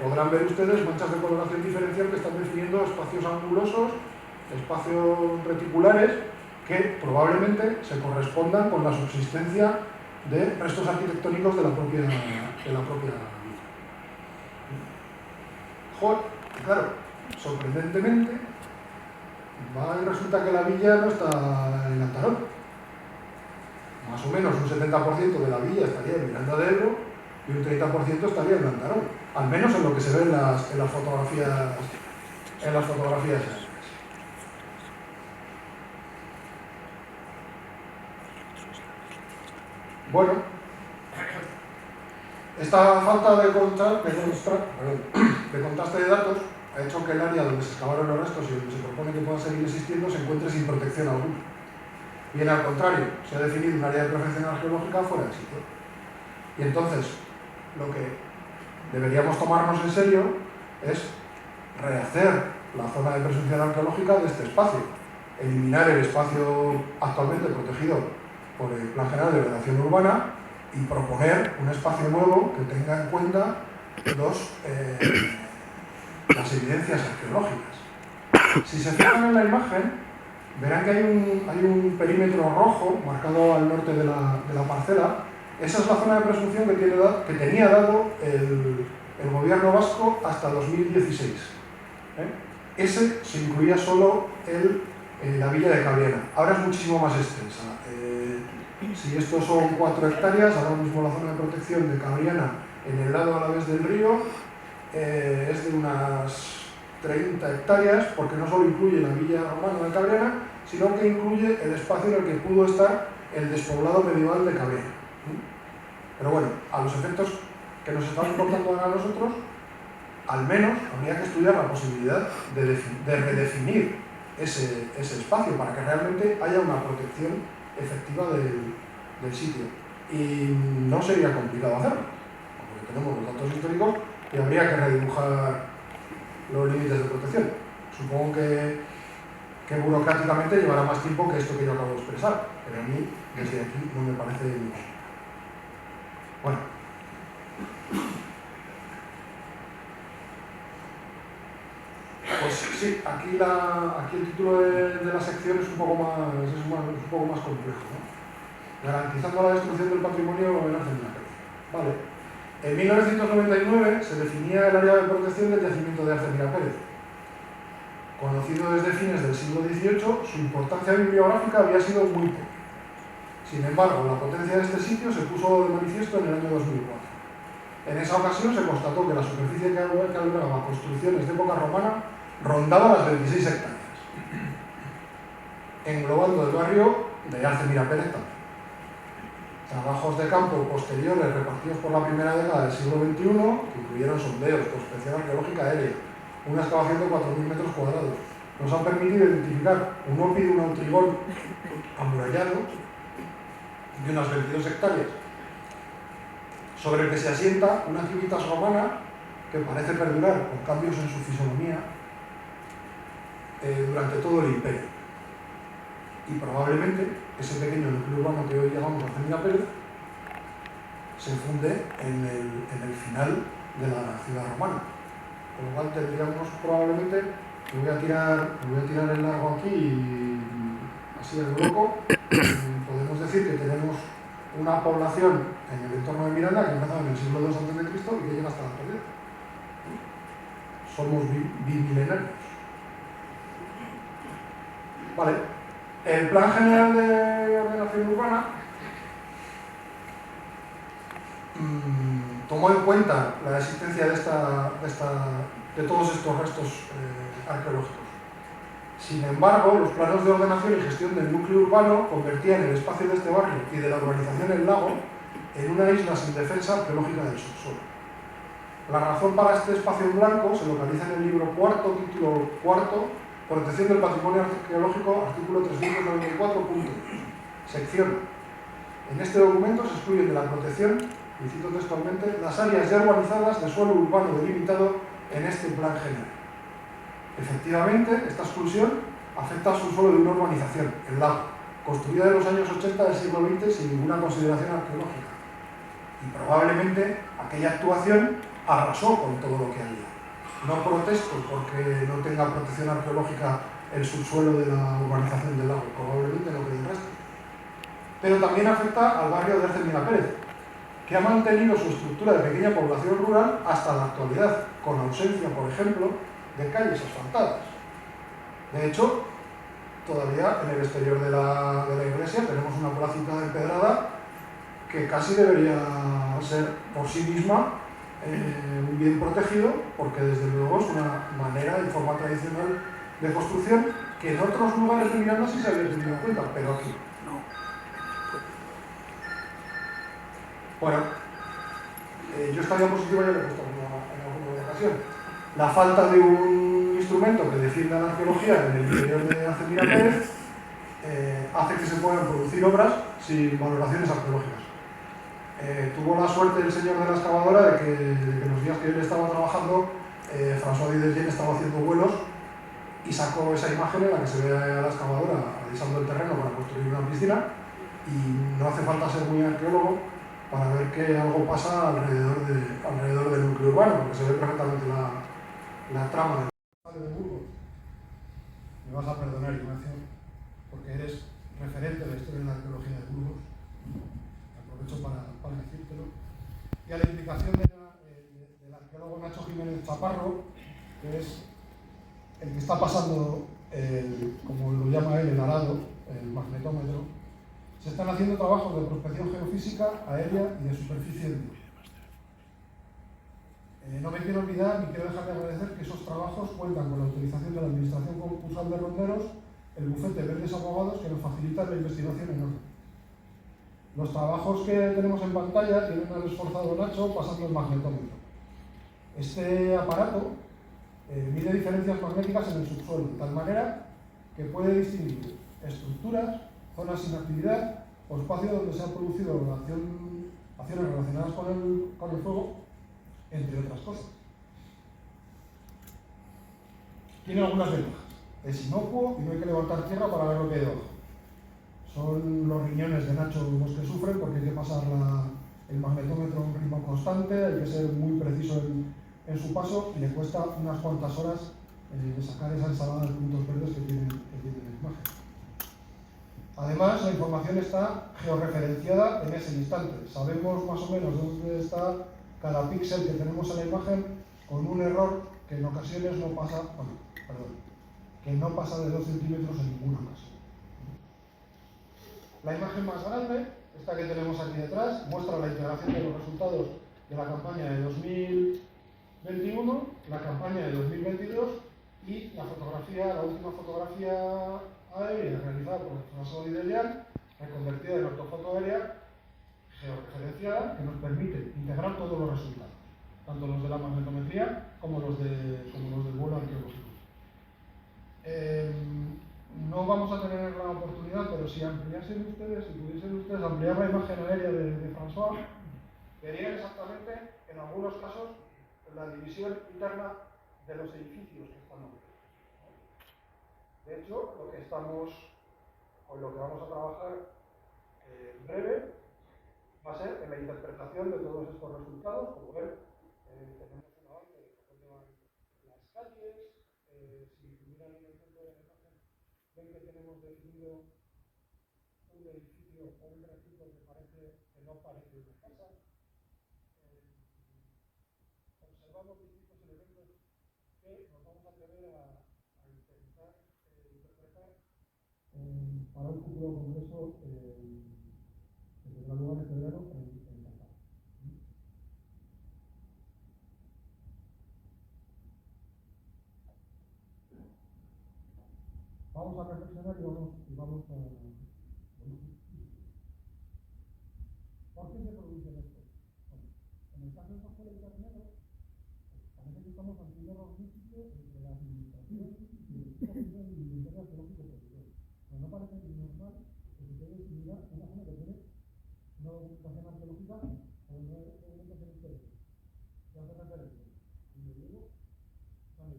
podrán ver ustedes manchas de coloración diferencial que están definiendo espacios angulosos, espacios reticulares, que probablemente se correspondan con la subsistencia de restos arquitectónicos de la propia villa. Joder, claro, sorprendentemente, resulta que la villa no está en Lantarón. Más o menos un 70% de la villa estaría en Miranda de Ebro y un 30% estaría en Lantarón, al menos en lo que se ve en las fotografías aéreas. Bueno, esta falta de contraste de datos ha hecho que el área donde se excavaron los restos y donde se propone que puedan seguir existiendo se encuentre sin protección alguna. Bien al contrario, se ha definido un área de protección arqueológica fuera del sitio. Y entonces, lo que deberíamos tomarnos en serio es rehacer la zona de presunción arqueológica de este espacio, eliminar el espacio actualmente protegido por el Plan General de Ordenación Urbana y proponer un espacio nuevo que tenga en cuenta las evidencias arqueológicas. Si se fijan en la imagen, verán que hay un perímetro rojo marcado al norte de la parcela. Esa es la zona de presunción que tenía dado el gobierno vasco hasta 2016. Ese se incluía solo la villa de Cabriana. Ahora es muchísimo más extensa. Si estos son 4 hectáreas, ahora mismo la zona de protección de Cabriana en el lado a la vez del río es de unas 30 hectáreas, porque no solo incluye la villa romana de Cabriana, sino que incluye el espacio en el que pudo estar el despoblado medieval de Cabriana. Pero bueno, a los efectos que nos están importando ahora a nosotros, al menos habría que estudiar la posibilidad de redefinir ese espacio para que realmente haya una protección efectiva del sitio. Y no sería complicado hacerlo, porque tenemos los datos históricos y habría que redibujar los límites de protección. Supongo que burocráticamente llevará más tiempo que esto que yo acabo de expresar, pero a mí desde aquí no me parece bien. Bueno. Pues sí, aquí el título de la sección es un poco más complejo, ¿no? Garantizando la destrucción del patrimonio en Arce-Mirapérez. Vale. En 1999 se definía el área de protección del yacimiento de Arce-Mirapérez. Conocido desde fines del siglo XVIII, su importancia bibliográfica había sido muy poca. Sin embargo, la potencia de este sitio se puso de manifiesto en el año 2004. En esa ocasión se constató que la superficie que albergaba construcciones de época romana rondaba las 26 hectáreas, englobando el barrio de Arce-Mirapérez también. Trabajos de campo posteriores repartidos por la primera década del siglo XXI, que incluyeron sondeos, prospección arqueológica aérea, una excavación de 4.000 metros cuadrados, nos ha permitido identificar un ópido, un autrigón amurallado de unas 22 hectáreas, sobre el que se asienta una civitas romana que parece perdurar con cambios en su fisonomía durante todo el imperio. Y probablemente ese pequeño núcleo urbano que hoy llamamos Arce Mirapérez se funde en el final de la ciudad romana. Con lo cual tendríamos probablemente, me voy a tirar el largo aquí y así a lo loco, podemos decir que tenemos una población en el entorno de Miranda que empezó en el siglo II a.C. y que llega hasta la actualidad. Somos bimilenarios. Vale. El Plan General de Ordenación Urbana tomó en cuenta la existencia de todos estos restos arqueológicos. Sin embargo, los planos de ordenación y gestión del núcleo urbano convertían el espacio de este barrio y de la urbanización El Lago en una isla sin defensa arqueológica del subsuelo. La razón para este espacio en blanco se localiza en el libro cuarto, título cuarto, Protección del Patrimonio Arqueológico, artículo 394, sección. En este documento se excluyen de la protección, y cito textualmente, las áreas ya urbanizadas de suelo urbano delimitado en este plan general. Efectivamente, esta exclusión afecta al subsuelo de una urbanización, El Lago, construida en los años 80 del siglo XX sin ninguna consideración arqueológica. Y probablemente aquella actuación arrasó con todo lo que había. No protesto porque no tenga protección arqueológica el subsuelo de la urbanización del Lago, probablemente no quede el resto. Pero también afecta al barrio de Arce Mirapérez, que ha mantenido su estructura de pequeña población rural hasta la actualidad, con ausencia, por ejemplo, de calles asfaltadas. De hecho, todavía en el exterior de la iglesia tenemos una placita empedrada que casi debería ser por sí misma un bien protegido, porque desde luego es una manera y forma tradicional de construcción que en otros lugares de Miranda sí se había tenido en cuenta, pero aquí no. Bueno, yo esta diapositiva ya lo he puesto en alguna ocasión. La falta de un instrumento que defienda la arqueología en el interior de Arce Mirapérez hace que se puedan producir obras sin valoraciones arqueológicas. Tuvo la suerte el señor de la excavadora de que los días que él estaba trabajando, François Diderot estaba haciendo vuelos y sacó esa imagen en la que se ve a la excavadora alisando el terreno para construir una piscina, y no hace falta ser muy arqueólogo para ver que algo pasa alrededor del núcleo urbano, porque se ve perfectamente la trama de Burgos. Me vas a perdonar, Ignacio, porque eres referente de la historia de la arqueología de Burgos. Aprovecho para decírtelo. Y a la implicación del arqueólogo Nacho Jiménez Chaparro, que es el que está pasando, como lo llama él, el arado, el magnetómetro. Se están haciendo trabajos de prospección geofísica, aérea y de superficie del mar. No me quiero olvidar ni quiero dejar de agradecer que esos trabajos cuentan con la autorización de la Administración Concursal de Ronderos, el bufete Verdes Abogados, que nos facilitan la investigación en orden. Los trabajos que tenemos en pantalla tienen al esforzado Nacho pasando el magnetómetro. Este aparato mide diferencias magnéticas en el subsuelo, de tal manera que puede distinguir estructuras, zonas sin actividad o espacios donde se han producido acciones relacionadas con el fuego, entre otras cosas. Tiene algunas ventajas. Es inocuo y no hay que levantar tierra para ver lo que hay debajo. Son los riñones de Nacho los que sufren, porque hay que pasar el magnetómetro a un ritmo constante, hay que ser muy preciso en su paso y le cuesta unas cuantas horas sacar esa ensalada de puntos verdes que tiene la imagen. Además, la información está georreferenciada en ese instante. Sabemos más o menos dónde está cada píxel que tenemos en la imagen, con un error que en ocasiones no pasa, que no pasa de 2 centímetros en ningún caso. La imagen más grande, esta que tenemos aquí detrás, muestra la integración de los resultados de la campaña de 2021, la campaña de 2022 y la última fotografía aérea realizada por François Diderot, reconvertida en ortofoto aérea georreferenciada, que nos permite integrar todos los resultados, tanto los de la magnetometría como los del vuelo arqueológico. si ampliasen ustedes, si pudiesen ustedes ampliar la imagen aérea de François, verían exactamente, en algunos casos, la división interna de los edificios que están aquí. De hecho, lo que estamos, o lo que vamos a trabajar en breve, va a ser en la interpretación de todos estos resultados. Como ven, tenemos un avance de por dónde van las calles. Si miran en el centro de la imagen, ven que tenemos definido un edificio o un recinto que no parece una casa. Observamos distintos elementos que nos vamos a atrever a intentar interpretar para un futuro congreso que tendrá lugar en febrero en Qatar. Vamos a reflexionar y vamos a... ¿Por qué se produce esto? Bueno, en el caso de estos colegios negros, parece que estamos ante un error múltiple entre la administración y el equipo del inventario arqueológico provincial. Pero no parece normal que se puede definir una zona que tiene una documentación arqueológica o una documentación histórica. ¿Qué hace referencia? Y luego sale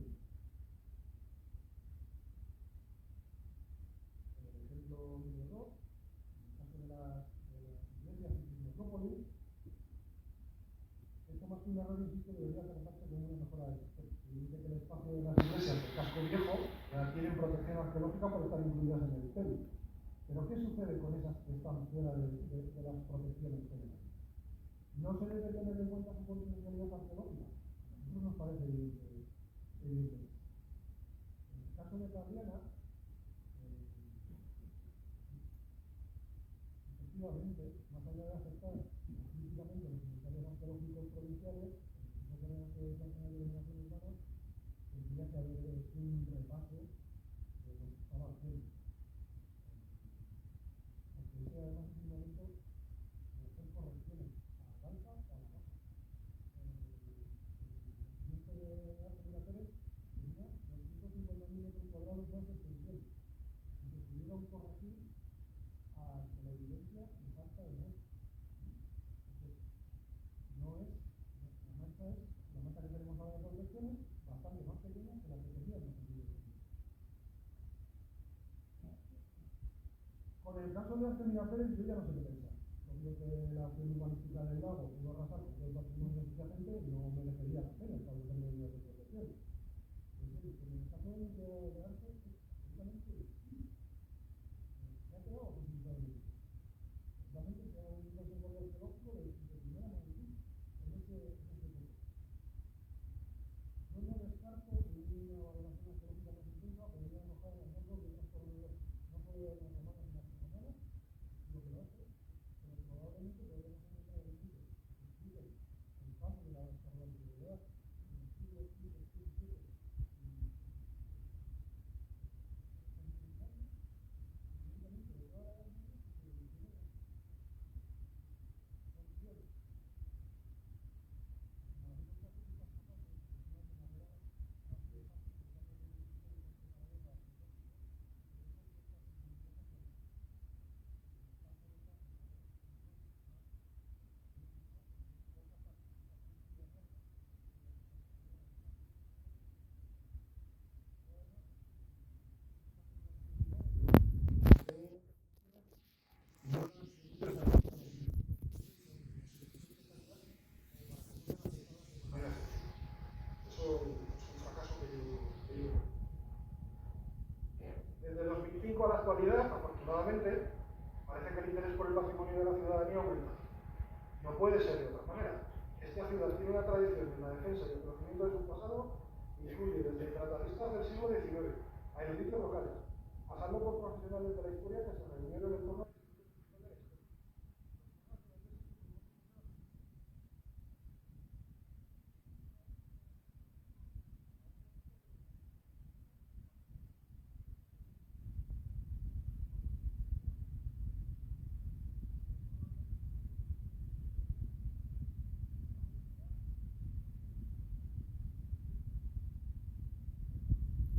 el ejemplo número 2, en el caso de las iglesias en metrópolis. Esto más que un error, insisto, debería tratarse como una mejora del sistema. Se dice que el espacio de las iglesias del casco viejo ya tienen protección arqueológica por estar incluidas en el imperio. Pero ¿qué sucede con esas que están fuera de las protecciones generales? ¿No se debe tener en cuenta su potencialidad arqueológica? A nosotros nos parece evidente. En el caso de Cabriana, efectivamente, más allá de aceptar explícitamente los inventarios arqueológicos provinciales, no tenemos que nacional de denominación urbana, tendría que haber un repaso de lo que estaba haciendo. Porque ese además es un momento de hacer correcciones a la alza o a la baja. El movimiento de Ángel Pérez tenía 250.000 metros cuadrados más de extensión. Y se pudieron corregir ante la evidencia de falta de mancha. La mancha que tenemos ahora en las lecciones, bastante más pequeña que la que teníamos en el Con el caso de Artemisa Pérez, yo ya no sé qué pensar. Obvio que la acción urbanística del lago pudo arrasar con todo el patrimonio subyacente y no merecería la pena establecer medidas de protección. En el caso del Museo de Arte, precisamente se ha quedado posibilitado. Precisamente se ha un conservador arqueológico de primera magnitud en ese punto. Yo no descarto que una valoración arqueológica más intensa podría arrojar los datos de otros corredores, no solo de las romanas y las romanas, lo que lo hace, pero probablemente podríamos encontrar el sitio que explique el paso de la antigüedad en el siglo XV, XVII y de todas las medidas que se genera condiciones. Eso es un fracaso que yo. Desde 2005 a la actualidad, afortunadamente, parece que el interés por el patrimonio de la ciudadanía aumenta. No puede ser de otra manera. Esta ciudad tiene una tradición en la defensa y el conocimiento de su pasado, incluye desde tratadistas del siglo XIX a eruditos locales, pasando por profesionales de la historia que se reunieron en torno a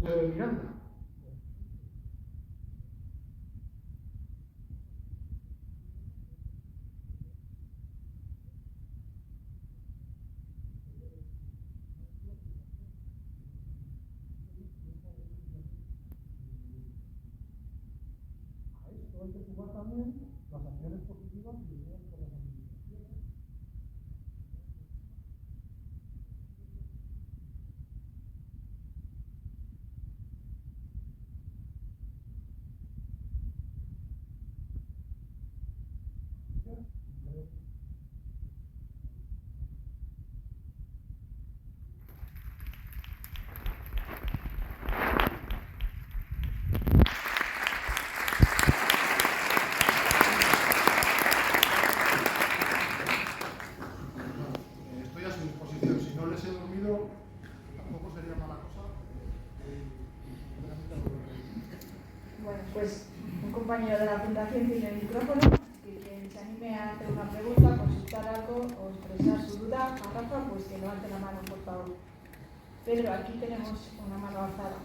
Miranda. todo hay que sumar también las acciones positivas y ideas por las administraciones. Estoy a su disposición. Si no les he dormido, tampoco sería mala cosa. Bueno, pues un compañero de la Fundación tiene el micrófono, que quien se anime a hacer una pregunta, consultar algo o expresar su duda a Rafa, pues que levante la mano, por favor. Pedro, aquí tenemos una mano alzada.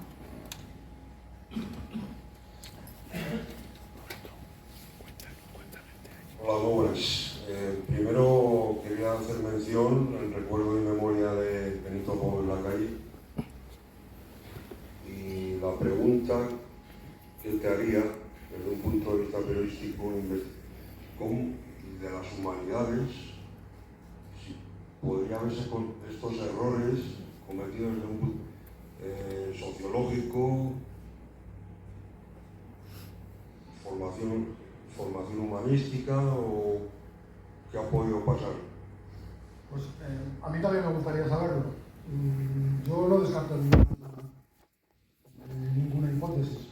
Hola, muy buenas. Primero quería hacer mención en recuerdo y memoria de Benito Gómez Lacalle. Y la pregunta que te haría, desde un punto de vista periodístico y de las humanidades, si podría verse con estos errores cometidos desde un punto sociológico, formación humanística, o qué ha podido pasar. Pues a mí también me gustaría saberlo. Yo no descarto ninguna hipótesis.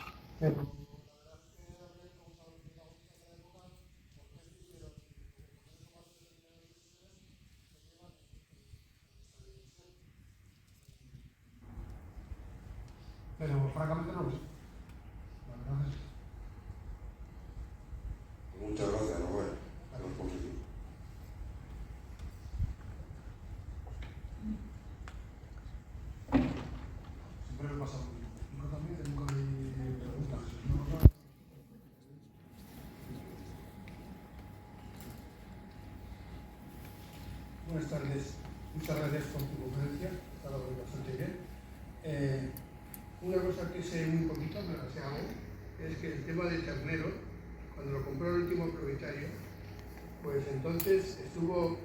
Pero francamente no lo sé. La verdad es que... Muchas gracias, Noel. Gracias por seguir. Siempre me pasa lo mismo. Yo también nunca hay preguntas. Buenas tardes. Muchas gracias por tu conferencia. Ha estado bastante bien. Una cosa que sé muy poquito, me la sé algo, es que el tema del ternero, cuando lo compró el último propietario, pues entonces estuvo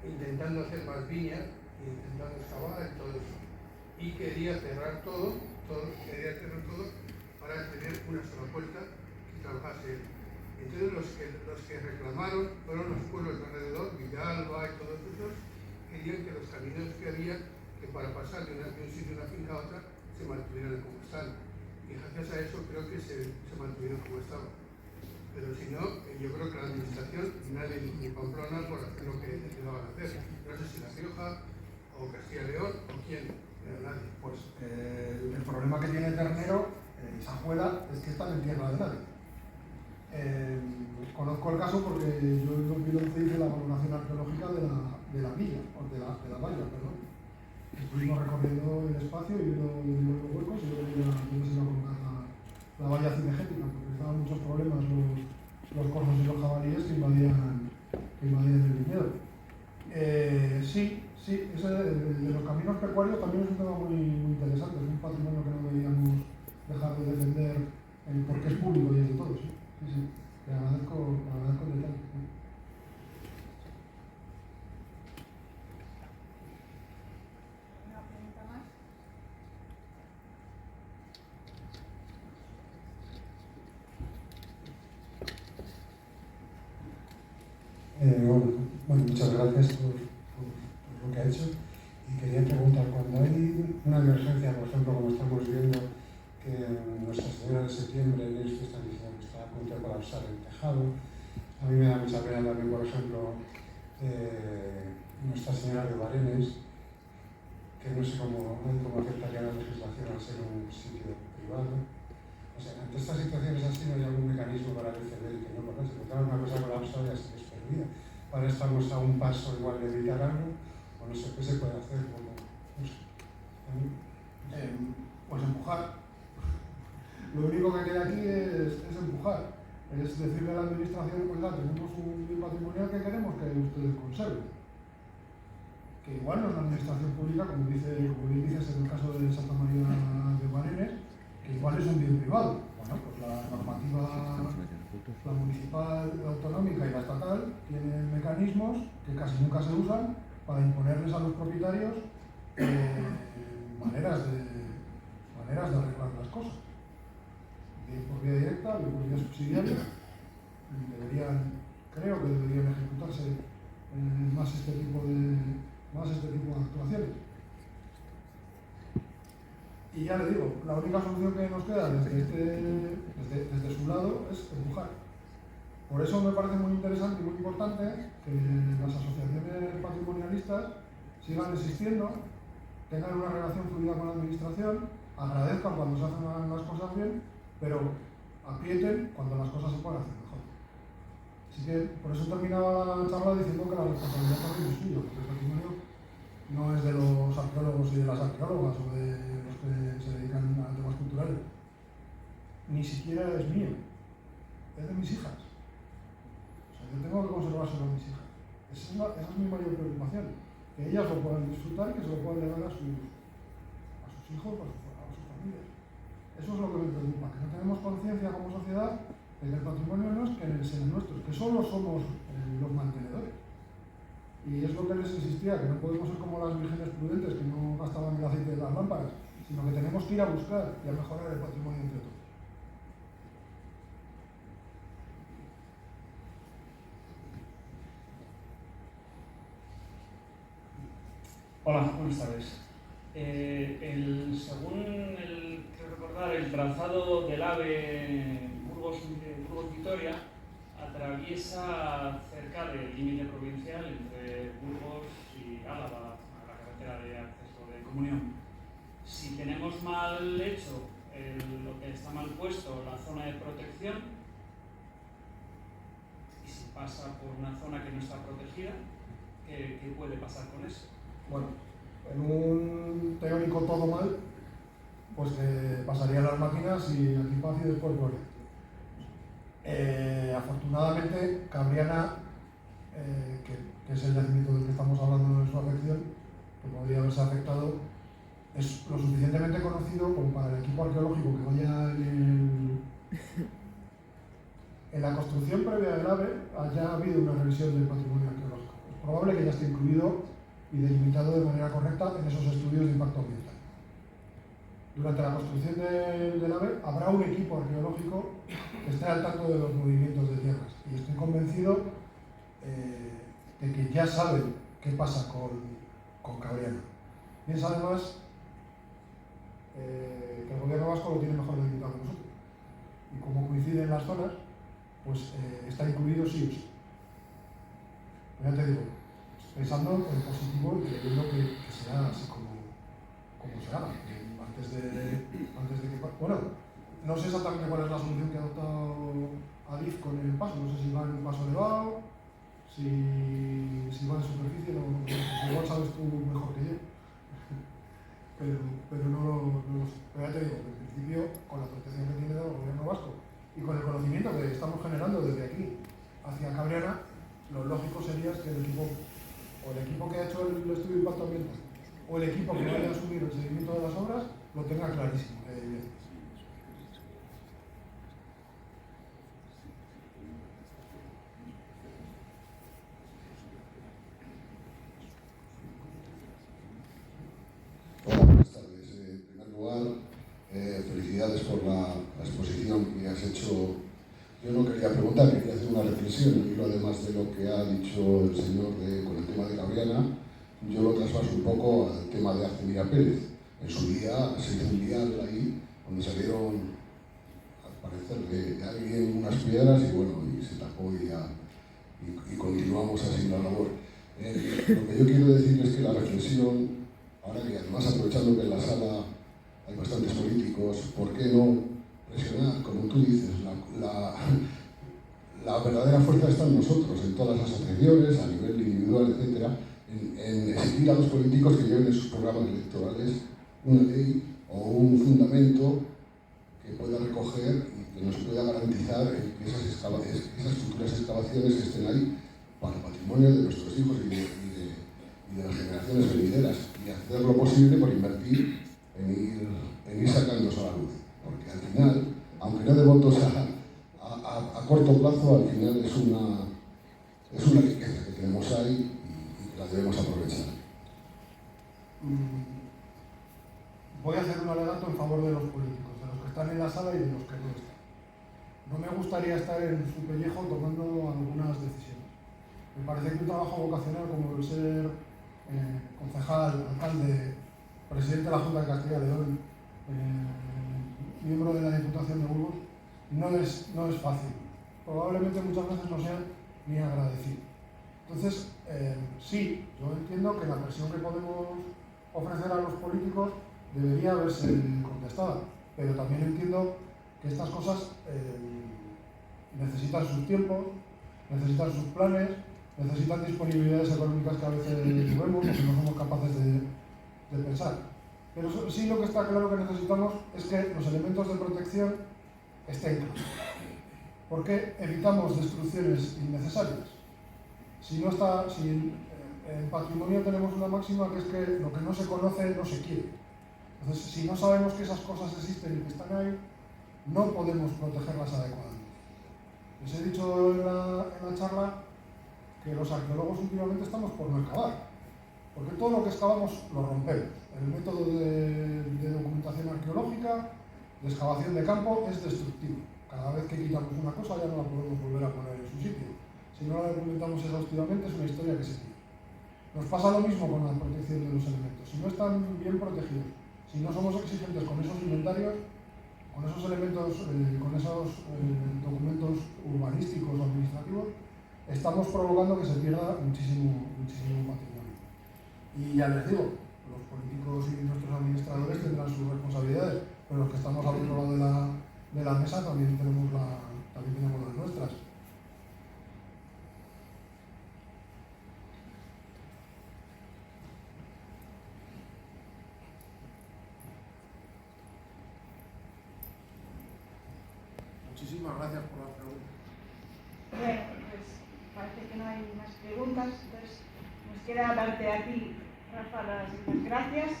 intentando hacer más viña, intentando excavar y todo eso. Y quería cerrar todo para tener una sola puerta que trabajase él. Entonces los que reclamaron fueron los pueblos de alrededor, Villalba y todos esos, querían que los caminos que había, que para pasar de un sitio de una finca a otra, se mantuvieran como están. Y gracias a eso creo que se mantuvieron como estaban. Pero si no, yo creo que la administración, nadie ni Pamplona, por hacer lo que necesitaban hacer. No sé si La Rioja o Castilla y León o quién, nadie. Pues el problema que tiene Ternero y Sanjuela es que están en tierra de nadie. Conozco el caso porque yo en 2011 hice la valoración arqueológica de la villa, o de la valla, perdón. Estuvimos recorriendo el espacio y viendo los huecos y luego ya se iba a colocar la valla cinegética, porque estaban muchos problemas los corzos y los jabalíes que invadían el viñedo. Sí, ese de los caminos pecuarios también es un tema muy interesante, es un patrimonio que no deberíamos dejar de defender porque es público y es de todos. Sí. Le agradezco el detalle. Bueno, muchas gracias por lo que ha hecho. Y quería preguntar, cuando hay una emergencia, por ejemplo, como estamos viendo, que Nuestra Señora de Septiembre, en esto están diciendo que está a punto de colapsar el tejado, a mí me da mucha pena también, por ejemplo, Nuestra Señora de Barenes, que no sé cómo afectaría la legislación al ser un sitio privado. O sea, ante estas situaciones así no hay algún mecanismo para defender que no, ¿verdad? Si una cosa colapsada ya se desperdida. Ahora estamos a un paso igual de evitar algo, o no sé qué se puede hacer, como, no sé. Pues empujar. Lo único que queda aquí es empujar. Es decirle a la administración, pues tenemos un bien patrimonial que queremos que ustedes conserven. Que igual no es la administración pública, como dices en el caso de Santa María de Barenes, que igual es un bien privado. Bueno, pues la normativa que casi nunca se usan para imponerles a los propietarios maneras de arreglar las cosas. Bien por vía directa, bien por vía subsidiaria. Creo que deberían ejecutarse más este tipo de actuaciones. Y ya le digo, la única solución que nos queda desde su lado es empujar. Por eso me parece muy interesante y muy importante que las asociaciones patrimonialistas sigan existiendo, tengan una relación fluida con la administración, agradezcan cuando se hacen las cosas bien, pero aprieten cuando las cosas se puedan hacer mejor. Así que por eso terminaba la charla diciendo que la responsabilidad también es suya, porque el patrimonio no es de los arqueólogos y de las arqueólogas o de los que se dedican a temas culturales. Ni siquiera es mío, es de mis hijas. O sea, yo tengo que conservárselo a mis hijas. Esa es mi mayor preocupación, que ellas lo puedan disfrutar y que se lo puedan legar a sus hijos, a sus familias. Eso es lo que me preocupa, que no tenemos conciencia como sociedad de que el patrimonio no es que sea nuestro, que solo somos los mantenedores. Y es lo que les insistía, que no podemos ser como las vírgenes prudentes que no gastaban el aceite de las lámparas, sino que tenemos que ir a buscar y a mejorar el patrimonio entre todos. Hola, buenas tardes. Según creo recordar, el trazado del AVE Burgos-Vitoria atraviesa cerca del límite provincial entre Burgos y Álava, a la carretera de acceso de comunión. Si tenemos mal hecho lo que está mal puesto, la zona de protección, y si pasa por una zona que no está protegida, ¿qué puede pasar con eso? Bueno, en un teórico todo mal, pues que pasarían las máquinas y aquí paz y después gloria. Afortunadamente, Cabriana, que es el yacimiento del que estamos hablando en su afección, que podría haberse afectado, es lo suficientemente conocido como para el equipo arqueológico que vaya en la construcción previa del AVE haya habido una revisión del patrimonio arqueológico. Es probable que ya esté incluido y delimitado de manera correcta en esos estudios de impacto ambiental. Durante la construcción del AVE habrá un equipo arqueológico que esté al tanto de los movimientos de tierras y estoy convencido de que ya saben qué pasa con Cabriana. Bien sabe más que el gobierno vasco lo tiene mejor delimitado que nosotros y como coinciden las zonas, pues está incluido sí o sí. Ya te digo, pensando en positivo y creyendo que será así como se haga. Antes de que... Bueno, no sé exactamente cuál es la solución que ha adoptado Adif con el paso. No sé si va en un paso elevado, si va en superficie, no, igual sabes tú mejor que yo. Pero no lo sé. Pero ya te digo, en principio, con la protección que tiene del gobierno vasco y con el conocimiento que estamos generando desde aquí hacia Cabriana, lo lógico sería que el equipo que ha hecho el estudio de impacto ambiental o el equipo que vaya a asumir el seguimiento de las obras lo tenga clarísimo. Hola, buenas tardes. En primer lugar, felicidades por la exposición que has hecho. Yo no quería preguntar, quería hacer una reflexión, y además de lo que ha dicho el señor con el tema de Cabriana, yo lo traspaso un poco al tema de Artemira Pérez. En su día se hizo un dial ahí, donde salieron, al parecer, de alguien unas piedras y bueno, y se tapó y continuamos así la labor. Lo que yo quiero decir es que la reflexión, ahora que además aprovechando que en la sala hay bastantes políticos, ¿por qué no presionar, como tú dices, la verdadera fuerza está en nosotros, en todas las asociaciones, a nivel individual, etcétera, en exigir a los políticos que lleven en sus programas electorales una ley o un fundamento que pueda recoger y que nos pueda garantizar que esas futuras excavaciones estén ahí para el patrimonio de nuestros hijos y de las generaciones venideras, y hacer lo posible por invertir en ir sacando eso a la luz, porque al final, aunque no de votos a corto plazo, al final es una riqueza que tenemos ahí y que la debemos aprovechar. Voy a hacer un alegato en favor de los políticos, de los que están en la sala y de los que no están. No me gustaría estar en su pellejo tomando algunas decisiones. Me parece que un trabajo vocacional como el ser concejal, alcalde, presidente de la Junta de Castilla y León, miembro de la Diputación de Burgos, no es fácil. Probablemente muchas veces no sea ni agradecido. Entonces, sí, yo entiendo que la presión que podemos ofrecer a los políticos debería haberse contestada, pero también entiendo que estas cosas necesitan sus tiempos, necesitan sus planes, necesitan disponibilidades económicas que a veces tuvemos porque no somos capaces de pensar. Pero sí lo que está claro que necesitamos es que los elementos de protección estén claros, porque evitamos destrucciones innecesarias. Si en patrimonio tenemos una máxima que es que lo que no se conoce no se quiere. Entonces, si no sabemos que esas cosas existen y que están ahí, no podemos protegerlas adecuadamente. Les he dicho en la charla que los arqueólogos últimamente estamos por no excavar, porque todo lo que excavamos lo rompemos. El método de documentación arqueológica, de excavación de campo, es destructivo. Cada vez que quitamos una cosa ya no la podemos volver a poner en su sitio. Si no la documentamos exhaustivamente es una historia que se tira. Nos pasa lo mismo con la protección de los elementos. Si no están bien protegidos, si no somos exigentes con esos inventarios, con esos elementos, con esos documentos urbanísticos o administrativos, estamos provocando que se pierda muchísimo patrimonio. Y ya les digo, los políticos y nuestros administradores tendrán sus responsabilidades, pero los que estamos al otro lado de la mesa también tenemos las nuestras. Muchísimas gracias por las preguntas. Bueno, pues parece que no hay más preguntas, entonces nos queda darte a ti, Rafa, las gracias.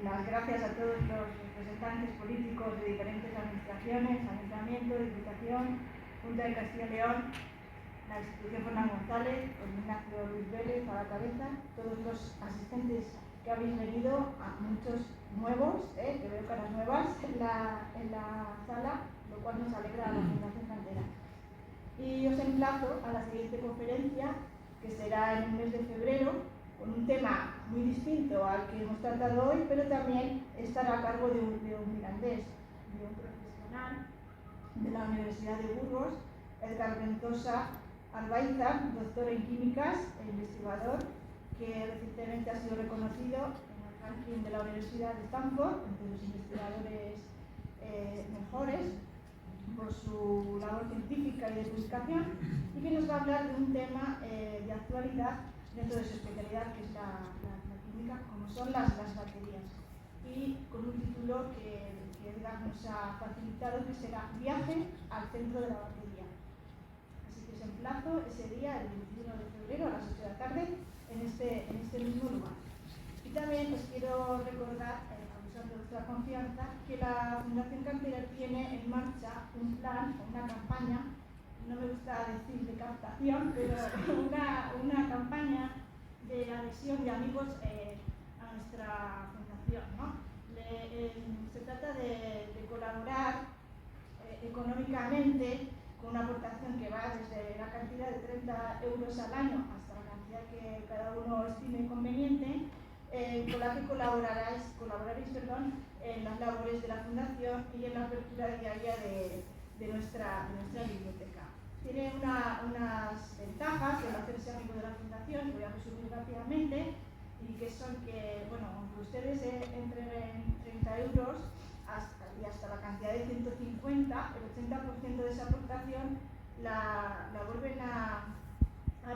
Las gracias a todos los representantes políticos de diferentes administraciones, Ayuntamiento, Diputación, Junta de Castilla y León, la institución Fernando González, con Ignacio Luis Vélez a la cabeza, todos los asistentes que habéis venido, a muchos nuevos, que veo caras nuevas en la sala, lo cual nos alegra a la Fundación Cantera. Y os emplazo a la siguiente conferencia, que será en el mes de febrero, con un tema muy distinto al que hemos tratado hoy, pero también estará a cargo de un mirandés, de un profesional de la Universidad de Burgos, Edgar Ventosa Albaiza, doctor en químicas e investigador, que recientemente ha sido reconocido en el ranking de la Universidad de Stanford, entre los investigadores mejores, por su labor científica y de publicación, y que nos va a hablar de un tema de actualidad dentro de su especialidad, que es la química, como son las baterías, y con un título que Edgar nos ha facilitado, que será Viaje al centro de la batería. Así que os emplazo ese día, el 21 de febrero a las 8 de la tarde, en este mismo lugar. Y también os quiero recordar, abusando de vuestra confianza, que la Fundación Cantera tiene en marcha un plan, una campaña, no me gusta decir de captación, pero una campaña de adhesión de amigos a nuestra fundación, ¿no? Se trata de colaborar económicamente con una aportación que va desde la cantidad de 30 euros al año hasta la cantidad que cada uno estime conveniente, con la que colaboraréis en las labores de la fundación y en la apertura diaria de nuestra biblioteca. Tiene unas ventajas el hacerse amigo de la fundación, que voy a resumir rápidamente, y que son que, bueno, aunque ustedes entreguen 30 euros y hasta la cantidad de 150, el 80% de esa aportación la vuelven a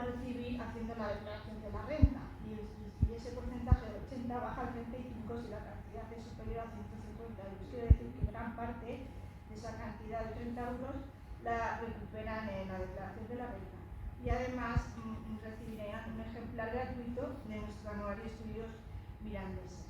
recibir haciendo la declaración de la renta. Y ese porcentaje de 80 baja al 35 si la cantidad es superior a 150 euros. Quiere decir que gran parte de esa cantidad de 30 euros la recuperan en la declaración de la renta. Y además recibirían un ejemplar gratuito de nuestro anuario de estudios mirandeses.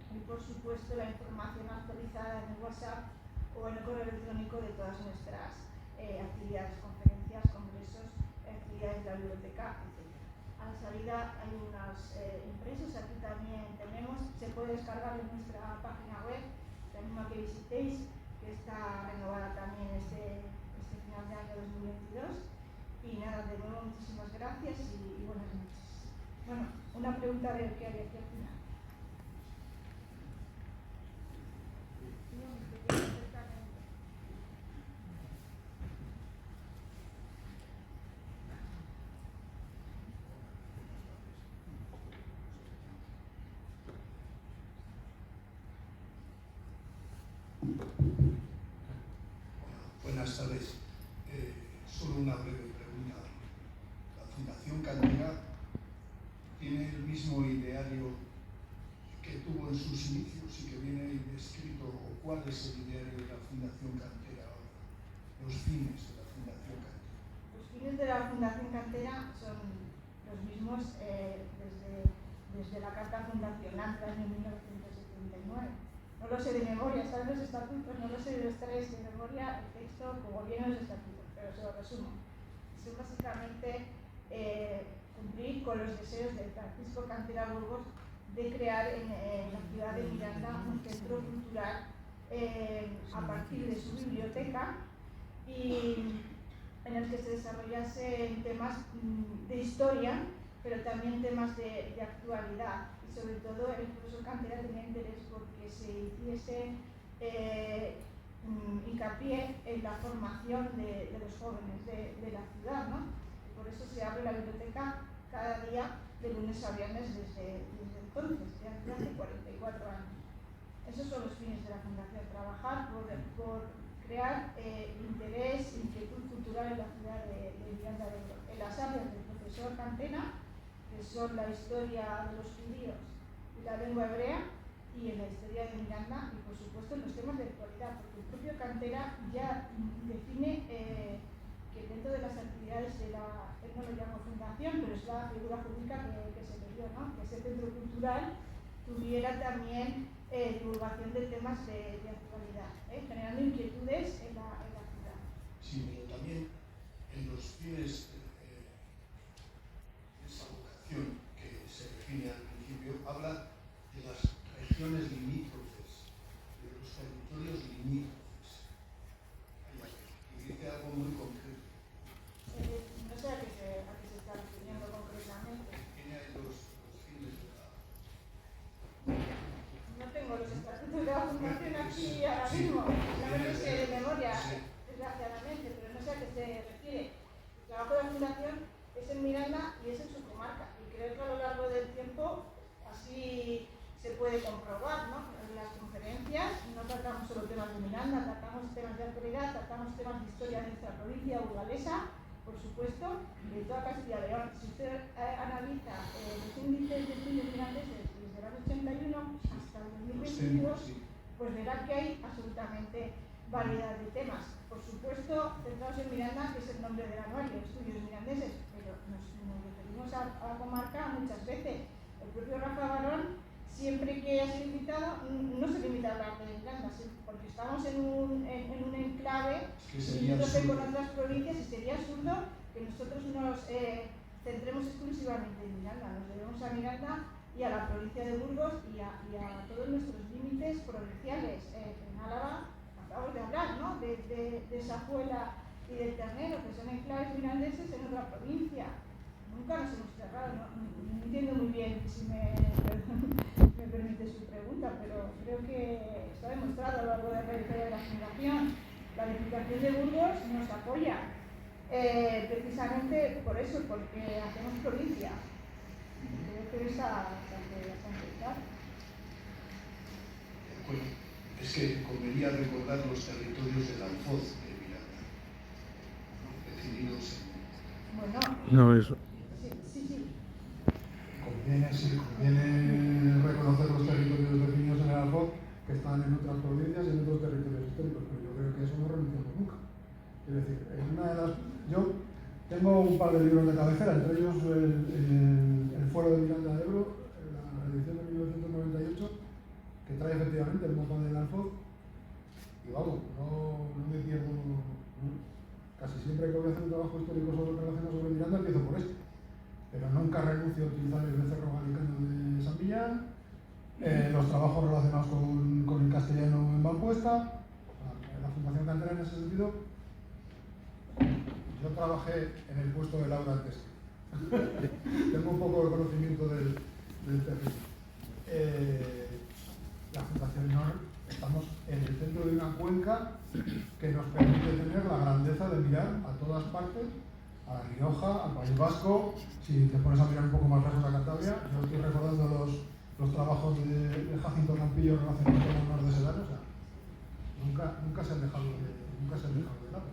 Y por supuesto la información actualizada en el WhatsApp o en el correo electrónico de todas nuestras actividades, conferencias, congresos, etc. actividades de la biblioteca, etc. A la salida hay unas impresos, aquí también tenemos, se puede descargar en nuestra página web, la misma que visitéis, que está renovada también este final de año 2022. Y nada, de nuevo muchísimas gracias y buenas noches. Bueno, una pregunta de qué hay aquí al final. Buenas tardes. Solo una breve pregunta. ¿La Fundación Cantera tiene el mismo ideario que tuvo en sus inicios y que viene ahí descrito? ¿O cuál es el ideario de la Fundación Cantera ahora? Los fines de la Fundación Cantera. Los fines de la Fundación Cantera son los mismos desde la Carta Fundacional del año 1979. No lo sé de memoria, están los estatutos, no lo sé de los tres de memoria, el texto como viene los estatutos, pero se lo resumo. Es básicamente cumplir con los deseos de Francisco Cantera Burgos de crear en la ciudad de Miranda un centro cultural a partir de su biblioteca y en el que se desarrollasen temas de historia, pero también temas de actualidad. Y sobre todo el profesor Cantera tenía interés porque se hiciese hincapié en la formación de los jóvenes de la ciudad, ¿no? Y por eso se abre la biblioteca cada día de lunes a viernes desde entonces, ya desde hace 44 años. Esos son los fines de la Fundación, trabajar por crear interés, inquietud cultural en la ciudad de Miranda de Ebro, en las áreas del profesor Cantera, que son la historia de los judíos y la lengua hebrea, y en la historia de Miranda y por supuesto en los temas de actualidad, porque el propio Cantera ya define que dentro de las actividades de la, él no lo llama fundación, pero es la figura jurídica que se le dio, ¿no? Que ese centro cultural tuviera también divulgación de temas de actualidad, generando inquietudes en la ciudad. Sí, pero también en los fines de esa vocación que se define al principio, habla de las regiones limítrofes, de los territorios limítrofes. Y dice algo muy concreto. No sé a qué se está refiriendo concretamente. Tiene ahí los fines de la... No tengo los estatutos de la Fundación aquí ahora mismo, no me los sé de memoria, desgraciadamente, pero no sé a qué se refiere. El trabajo de la Fundación es en Miranda y es en su comarca, y creo que a lo largo del tiempo así se puede comprobar, ¿no? En las conferencias no tratamos solo temas de Miranda, tratamos temas de actualidad, tratamos temas de historia de nuestra provincia burgalesa, por supuesto, de toda Castilla y León. Si usted analiza los índices de estudios mirandeses desde el año 81 hasta el 2022, pues verá que hay absolutamente variedad de temas. Por supuesto, centrados en Miranda, que es el nombre del anuario, estudios mirandeses, pero nos referimos a la comarca muchas veces. El propio Rafa Barón, siempre que ha sido invitado, no se limita a hablar de Miranda, porque estamos en un enclave limítrofe con otras provincias y sería absurdo que nosotros nos centremos exclusivamente en Miranda. Nos debemos a Miranda y a la provincia de Burgos y a todos nuestros límites provinciales. En Álava acabamos de hablar, ¿no? de Sajuela y del Ternero, que son enclaves mirandeses en otra provincia. Nunca nos hemos cerrado, no entiendo muy bien si me permite su pregunta, pero creo que está demostrado a lo largo de la trayectoria de la Fundación. La Diputación de Burgos nos apoya, precisamente por eso, porque hacemos provincia. Creo que está bastante claro. Bueno, es que convenía recordar los territorios del Alfoz de Miranda, ¿no? Definidos en... Bueno, No, eso. sí. Conviene reconocer los territorios definidos en el Alfoz que están en otras provincias y en otros territorios históricos, pero yo creo que eso no renunciamos nunca. Es decir, yo tengo un par de libros de cabecera, entre ellos el Fuero de Miranda de Ebro, la edición de 1998, que trae efectivamente el mapa del Alfoz, y vamos, no me pierdo casi siempre que voy a hacer un trabajo histórico relacionado sobre Miranda empiezo por este. Pero nunca renuncio a utilizar el becerro galicano de San Millán, los trabajos relacionados con el castellano en Valpuesta. La Fundación Cantera en ese sentido, yo trabajé en el puesto de Laura antes. Tengo un poco de conocimiento del terreno. La Fundación NOR, estamos en el centro de una cuenca que nos permite tener la grandeza de mirar a todas partes, a La Rioja, al País Vasco. Si te pones a mirar un poco más lejos a Cantabria, yo estoy recordando los trabajos de Jacinto Campillo relacionados con el NOR de Sedano, o sea, nunca se han dejado de lado.